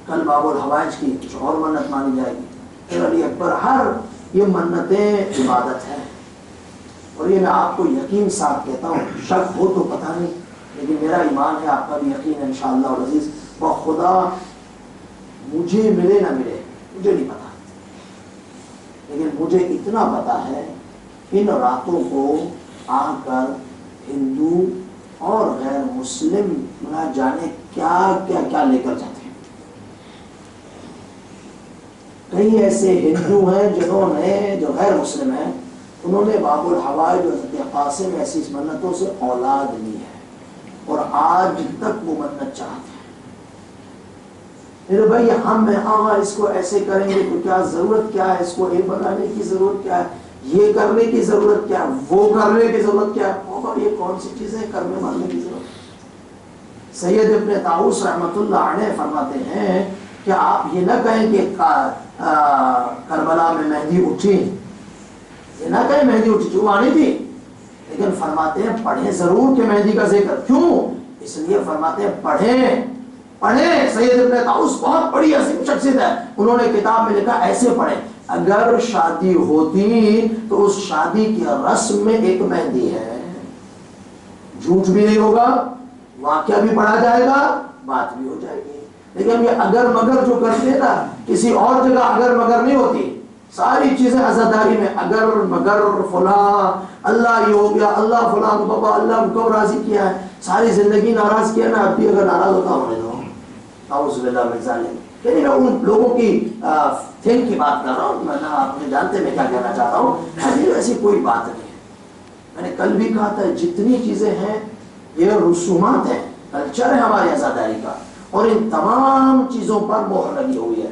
S1: کل باب الحوائج کی کچھ اور منت مانی جائے گی، پھر علی اکبر. ہر یہ منتیں عبادت ہے، اور یہ میں آپ کو یقین ساتھ کہتا ہوں، شک ہو تو پتہ نہیں لیکن میرا ایمان ہے، آپ کا بھی یقین ہے انشاءاللہ العزیز. خدا مجھے ملے نہ ملے مجھے نہیں پتا، لیکن مجھے اتنا پتا ہے ان راتوں کو آ کر ہندو اور غیر مسلم نہ جانے کیا کیا کیا لے کر جاتے ہیں. کئی ایسے ہندو ہیں جنہوں نے، جو غیر مسلم ہیں، انہوں نے باب الحوائج حضرت قاسم ایسی منتوں سے اولاد لی ہے اور آج تک وہ منت چاہتے ہیں. میرے بھائی ہم اس کو ایسے کریں گے تو کیا ضرورت کیا ہے، اس کو یہ بنانے کی ضرورت کیا ہے، یہ کرنے کی ضرورت کیا ہے، وہ کرنے کی ضرورت کیا ہے، اور یہ کون سی چیزیں کرنے ماننے کی ضرورت. سید ابن طاؤس رحمۃ اللہ علیہ فرماتے ہیں کہ آپ یہ نہ کہیں کہ کربلا میں مہندی اٹھی، یہ نہ کہیں مہندی اٹھی، جو آنی تھی، لیکن فرماتے ہیں پڑھیں ضرور کہ مہندی کا ذکر. کیوں؟ اس لیے فرماتے ہیں پڑھیں. سید ابن طاؤس بہت بڑی عظیم شخصیت ہے، انہوں نے کتاب میں لکھا ایسے پڑھیں، اگر شادی ہوتی تو اس شادی کی رسم میں ایک مہندی ہے، جھوٹ بھی نہیں ہوگا، واقعہ بھی پڑھا جائے گا، بات بھی ہو جائے گی. لیکن یہ اگر مگر جو کرتے ہیں نا، کسی اور جگہ اگر مگر نہیں ہوتی، ساری چیزیں عزاداری میں اگر مگر فلاں، اللہ یہ ہو گیا، اللہ فلاں کو بابا اللہ کو کب راضی کیا ہے، ساری زندگی ناراض کیا نا، اب بھی اگر ناراض ہوتا ہونے دو. اعوذ باللہ من ذالک. یعنی میں ان لوگوں کی تھنک کی بات کر رہا ہوں، میں آپ نے جانتے میں کیا کہنا چاہتا ہوں. ایسی کوئی بات نہیں ہے. میں نے کل بھی کہا تھا جتنی چیزیں ہیں یہ رسومات ہیں، کلچر ہے ہماری عزاداری کا، اور ان تمام چیزوں پر مہر لگی ہوئی ہے،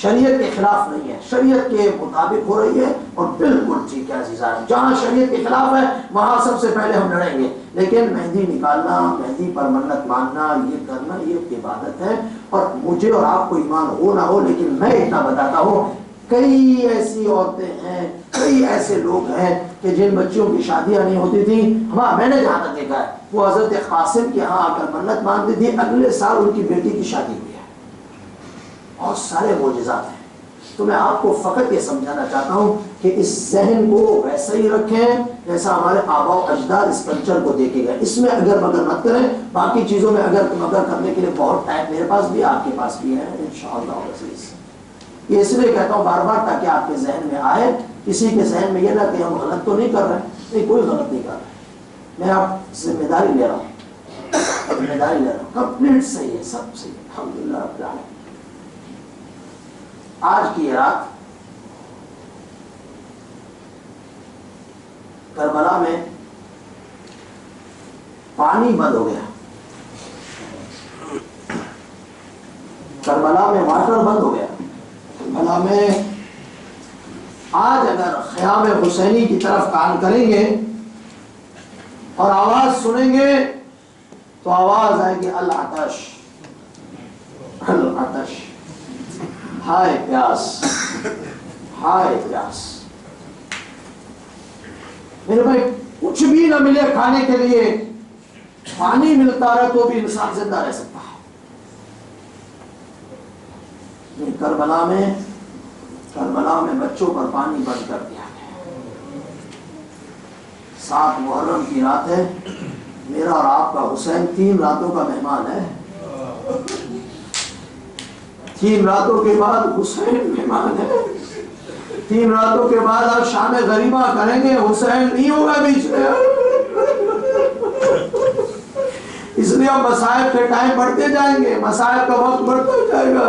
S1: شریعت کے خلاف نہیں ہے، شریعت کے مطابق ہو رہی ہے اور بالکل ٹھیک ہے عزیزان۔ جہاں شریعت کے خلاف ہے وہاں سب سے پہلے ہم لڑیں گے، لیکن مہندی نکالنا، مہندی پر منت ماننا، یہ کرنا یہ عبادت ہے، اور مجھے اور آپ کو ایمان ہو نہ ہو لیکن میں اتنا بتاتا ہوں کئی ایسی عورتیں ہیں، کئی ایسے لوگ ہیں کہ جن بچیوں کی شادیاں نہیں ہوتی تھیں، ہاں میں نے جہاں تک دیکھا ہے وہ حضرت قاسم کے ہاں آ کر منت مانتی تھی، اگلے سال ان کی بیٹی کی شادی ہوئی ہے، اور سارے معجزات ہیں۔ تو میں آپ کو فقط یہ سمجھانا چاہتا ہوں کہ اس ذہن کو ویسا ہی رکھیں جیسا ہمارے آباء و اجداد اس کلچر کو دیکھے گئے، اس میں اگر مگر مت کریں، باقی چیزوں میں اگر مگر کرنے کے لیے بہت ٹائم میرے پاس بھی آپ کے پاس بھی ہے انشاءاللہ عزیز۔ یہ اس لیے کہتا ہوں بار بار تاکہ آپ کے ذہن میں آئے، کسی کے ذہن میں یہ نہ کہ ہم غلط تو نہیں کر رہے، نہیں کوئی غلط نہیں کر رہے، میں آپ ذمہ داری لے رہا ہوں، ذمہ داری لے رہا ہوں، کمپلیٹ صحیح ہے، سب صحیح ہے الحمدللہ رب العالمین۔ آج کی رات کربلا میں پانی بند ہو گیا، کربلا میں واٹر بند ہو گیا، کربلا میں آج اگر خیام حسینی کی طرف کان کریں گے اور آواز سنیں گے تو آواز آئے گی العطش العطش، ہائے پیاس ہائے پیاس۔ میرے بھائی کچھ بھی نہ ملے کھانے کے لیے، پانی ملتا رہے تو بھی انسان زندہ رہ سکتا ہے۔ کربلا میں بچوں پر پانی بند کر دیا گیا۔ 7 محرم کی رات ہے، میرا اور آپ کا حسین 3 راتوں کا مہمان ہے، 3 راتوں کے بعد حسین مہمان ہے، 3 راتوں کے بعد آپ شام غریبہ کریں گے، حسین نہیں ہوگا بیچ میں۔ اس لیے اب مصائب کے ٹائم بڑھتے جائیں گے، مصائب کا وقت بڑھتا جائے گا۔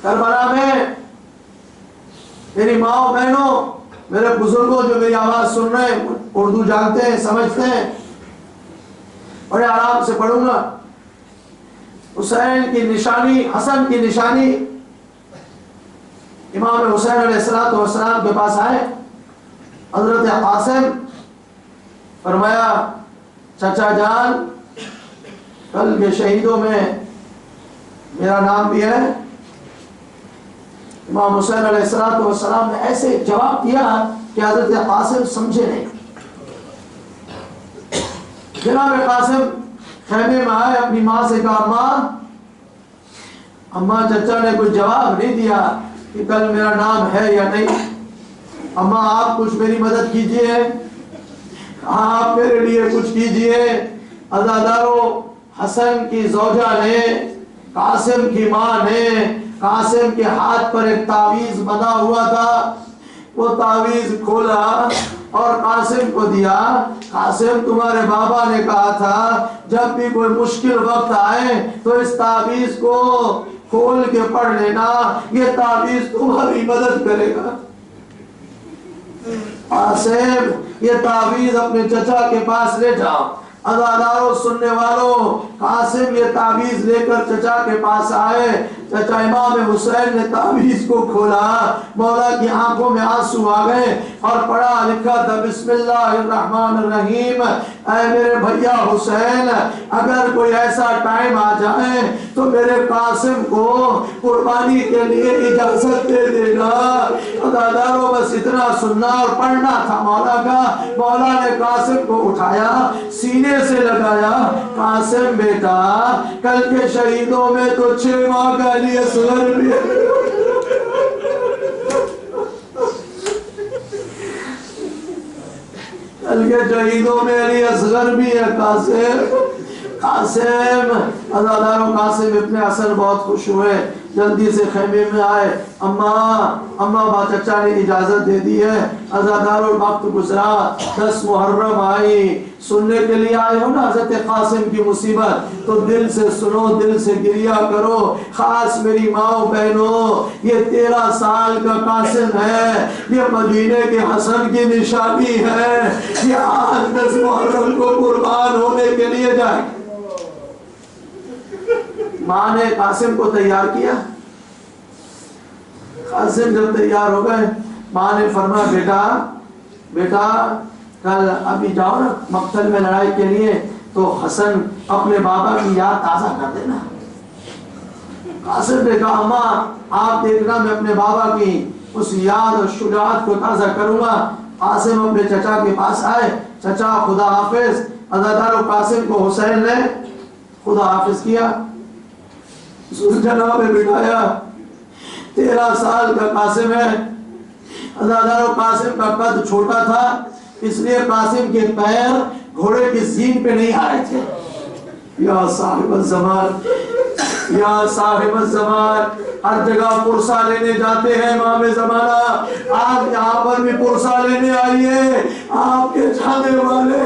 S1: کربلا میں میری ماں و بہنوں، میرے بزرگوں جو میری آواز سن رہے ہیں، اردو جانتے ہیں سمجھتے ہیں، بڑے آرام سے پڑھوں گا۔ حسین کی نشانی، حسن کی نشانی، امام حسین علیہ السلام کے پاس آئے، حضرت قاسم، فرمایا چچا جان کل کے شہیدوں میں میرا نام بھی ہے۔ امام حسین علیہ السلام نے ایسے جواب دیا کہ حضرت قاسم سمجھے نہیں۔ جناب قاسم خیمے میں آئے، اپنی ماں سے کہا اماں چچا نے کچھ جواب نہیں دیا کہ کل میرا نام ہے یا نہیں، اماں آپ کچھ میری مدد کیجئے، آپ میرے لیے کچھ کیجئے۔ عزاداروں، حسن کی زوجہ نے، قاسم کی ماں نے قاسم کے ہاتھ پر ایک تعویذ بنا ہوا تھا، وہ تعویذ کھولا اور قاسم کو دیا۔ قاسم تمہارے بابا نے کہا تھا جب بھی کوئی مشکل وقت آئے تو اس تعویذ کو کھول کے پڑھ لینا، یہ تعویذ تمہاری مدد کرے گا۔ قاسم یہ تعویذ اپنے چچا کے پاس لے جاؤ۔ عزاداروں، سننے والوں، قاسم یہ تعویذ لے کر چچا کے پاس آئے۔ چچا امام حسین نے تعویذ کو کھولا، مولا کی آنکھوں میں آنسو آ گئے اور پڑھا لکھا تھا بسم اللہ الرحمن الرحیم، اے میرے بھیا حسین اگر کوئی ایسا ٹائم آ جائے تو میرے قاسم کو قربانی کے لیے اجازت دے دینا۔ عزاداروں بس اتنا سننا اور پڑھنا تھا مولا کا۔ مولا نے قاسم کو اٹھایا، سینے سے لگایا، قاسم بیٹا کل کے شہیدوں میں تو 6 ماہ کا علی اصغر بھی ہے۔ کل کے شہیدوں میں علی اصغر بھی ہے قاسم۔ قاسم عزاداروں، قاسم ابن حسن بہت خوش ہوئے جلدی سے خیمے میں آئے. اماں با چچا نے اجازت دے دی ہے. عزادار وقت گزرا. 10 محرم آئی. سننے کے لیے آئے ہو نا حضرت قاسم کی مصیبت تو دل سے سنو, دل سے گریہ کرو. خاص میری ماں بہنوں, یہ 13 سال کا قاسم ہے, یہ مدینے کے حسن کی نشانی ہے. یہ آج 10 محرم کو قربان ہونے کے لیے جائے. ماں نے قاسم کو تیار کیا. قاسم جب تیار ہو گئے, ماں نے فرمایا بیٹا کل ابھی جاؤ نا مقتل میں لڑائی کے لیے, تو حسن اپنے بابا کی یاد تازہ کر دینا. قاسم نے کہا اماں آپ دیکھنا میں اپنے بابا کی اس یاد اور شجاعت کو تازہ کروں گا. قاسم اپنے چچا کے پاس آئے. چچا خدا حافظ. عزادار قاسم کو حسین نے خدا حافظ کیا, جناب میں بٹھایا. 13 سال کا قاسم ہے. عزادار قاسم کا قد چھوٹا تھا, اس لیے قاسم کے پیر گھوڑے کی زین پہ نہیں آ رہے تھے. یا صاحب الزمان, یا صاحب الزمان, ہر جگہ پرسہ لینے جاتے ہیں امام زمانہ. آپ یہاں پر بھی پرسہ لینے آئیے. آپ کے چاہنے والے,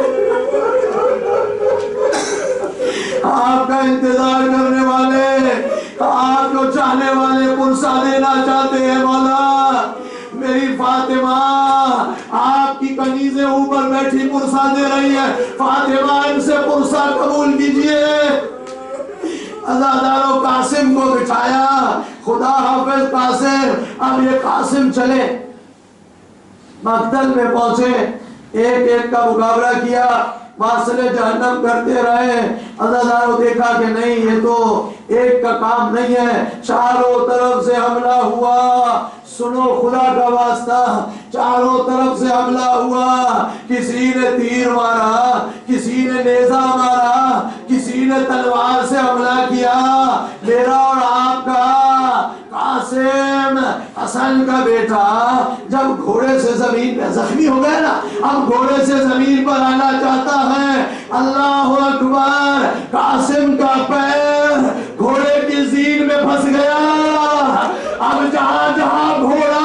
S1: آپ کا انتظار کرنے والے, آپ کو چاہنے والے پرسہ دینا چاہتے ہیں. مولا میری فاطمہ آپ کی کنیزیں اوپر بیٹھی پرسہ دے رہی ہے. فاطمہ ان سے پرسہ قبول کیجئے. عزادارو قاسم کو بٹھایا. خدا حافظ قاسم. اب یہ قاسم چلے, مقتل میں پہنچے, ایک ایک کا مقابلہ کیا, واصل جہنم کرتے رہے. عزادارو دیکھا کہ نہیں یہ تو ایک کا کام نہیں ہے. چاروں طرف سے حملہ ہوا. سنو خدا کا واسطہ, چاروں طرف سے حملہ ہوا. کسی نے تیر مارا, کسی نے نیزہ مارا, کسی نے تلوار سے حملہ کیا. میرا اور آپ کا قاسم حسن کا بیٹا جب گھوڑے سے زمین پہ زخمی ہو گیا نا, اب گھوڑے سے زمین پر آنا چاہتا ہے. اللہ اکبر. قاسم کا پیر گھوڑے کی زین میں پھنس گیا. اب جہاں جہاں گھوڑا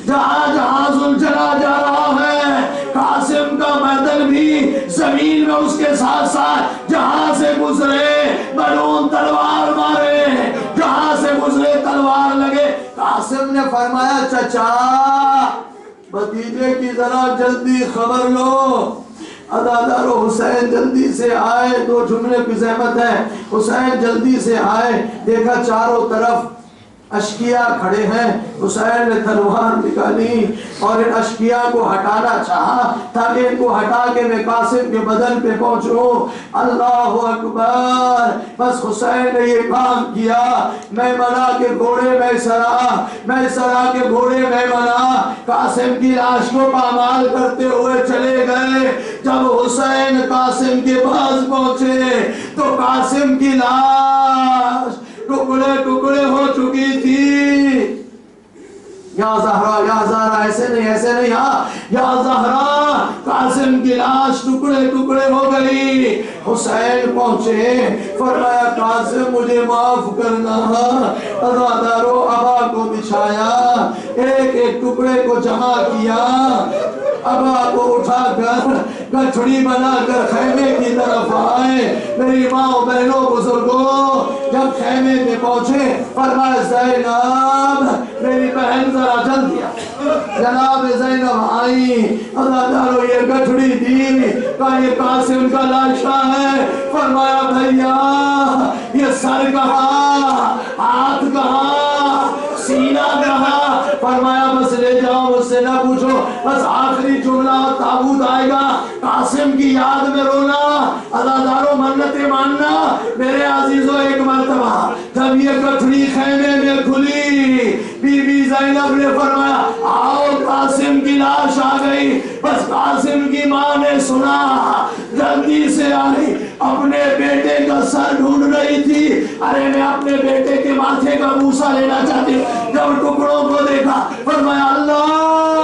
S1: جہاں جہاں زلجلا جا رہا ہے, قاسم کا بدن بھی زمین میں اس کے ساتھ ساتھ جہاں سے گزرے بلون تلوار مارے, جہاں سے گزرے تلوار لگے. قاسم نے فرمایا چچا بھتیجے کی ذرا جلدی خبر لو. عزادارو حسین جلدی سے آئے. 2 جملے کی زحمت ہے. حسین جلدی سے آئے, دیکھا چاروں طرف اشکیا کھڑے ہیں. حسین نے تلوار نکالی اور ان اشکیا کو ہٹانا چاہا تاکہ ان کو ہٹا کے میں قاسم کے بدن پہ پہنچوں. اللہ اکبر. بس حسین نے یہ کام کیا. میں منا کے گھوڑے میں سرا کے گھوڑے میں منا. قاسم کی لاش کو پامال کرتے ہوئے چلے گئے. جب حسین قاسم کے پاس پہنچے تو قاسم کی لاش ٹکڑے ٹکڑے ہو چکی تھی. یا زہرا, یا زہرا, ایسے نہیں, ہاں یا زہرا. قاسم کی لاش ٹکڑے ٹکڑے ہو گئی. حسین پہنچے, فرمایا قاسم مجھے معاف کرنا. عزادارو ابا کو بچھایا, ایک ایک ٹکڑے کو جمع کیا. ابا کو اٹھا کر گٹھڑی بنا کر خیمے کی طرف آئے. میری ماں بہنوں بزرگوں جب خیمے میں پہنچے فرمایا زینب میری بہن ذرا جلدی آ. جناب زینب آئی. عزادارو یہ گٹھڑی دی کہ یہ قاسم کا لاشا ہے. فرمایا بھیا یہ سر کہاں, ہاتھ کہاں, سینہ کہاں. فرمایا بس لے جاؤ, مجھ سے نہ پوچھو, بس آخری جملہ تابوت آئے گا قاسم کی یاد میں رونا. عزادارو منتیں ماننا میرے عزیزوں. ایک مرتبہ جب یہ گٹھڑی خیمے میں کھلی, بی بی زینب نے فرمایا آؤ قاسم کی لاش آ گئی. بس قاسم کی ماں نے سنا, جلدی سے آئی, اپنے بیٹے کا سر ڈھونڈ رہی تھی. ارے میں اپنے بیٹے کے ماتھے کا بوسا لینا چاہتی ہوں. جب ٹکڑوں کو دیکھا فرمایا اللہ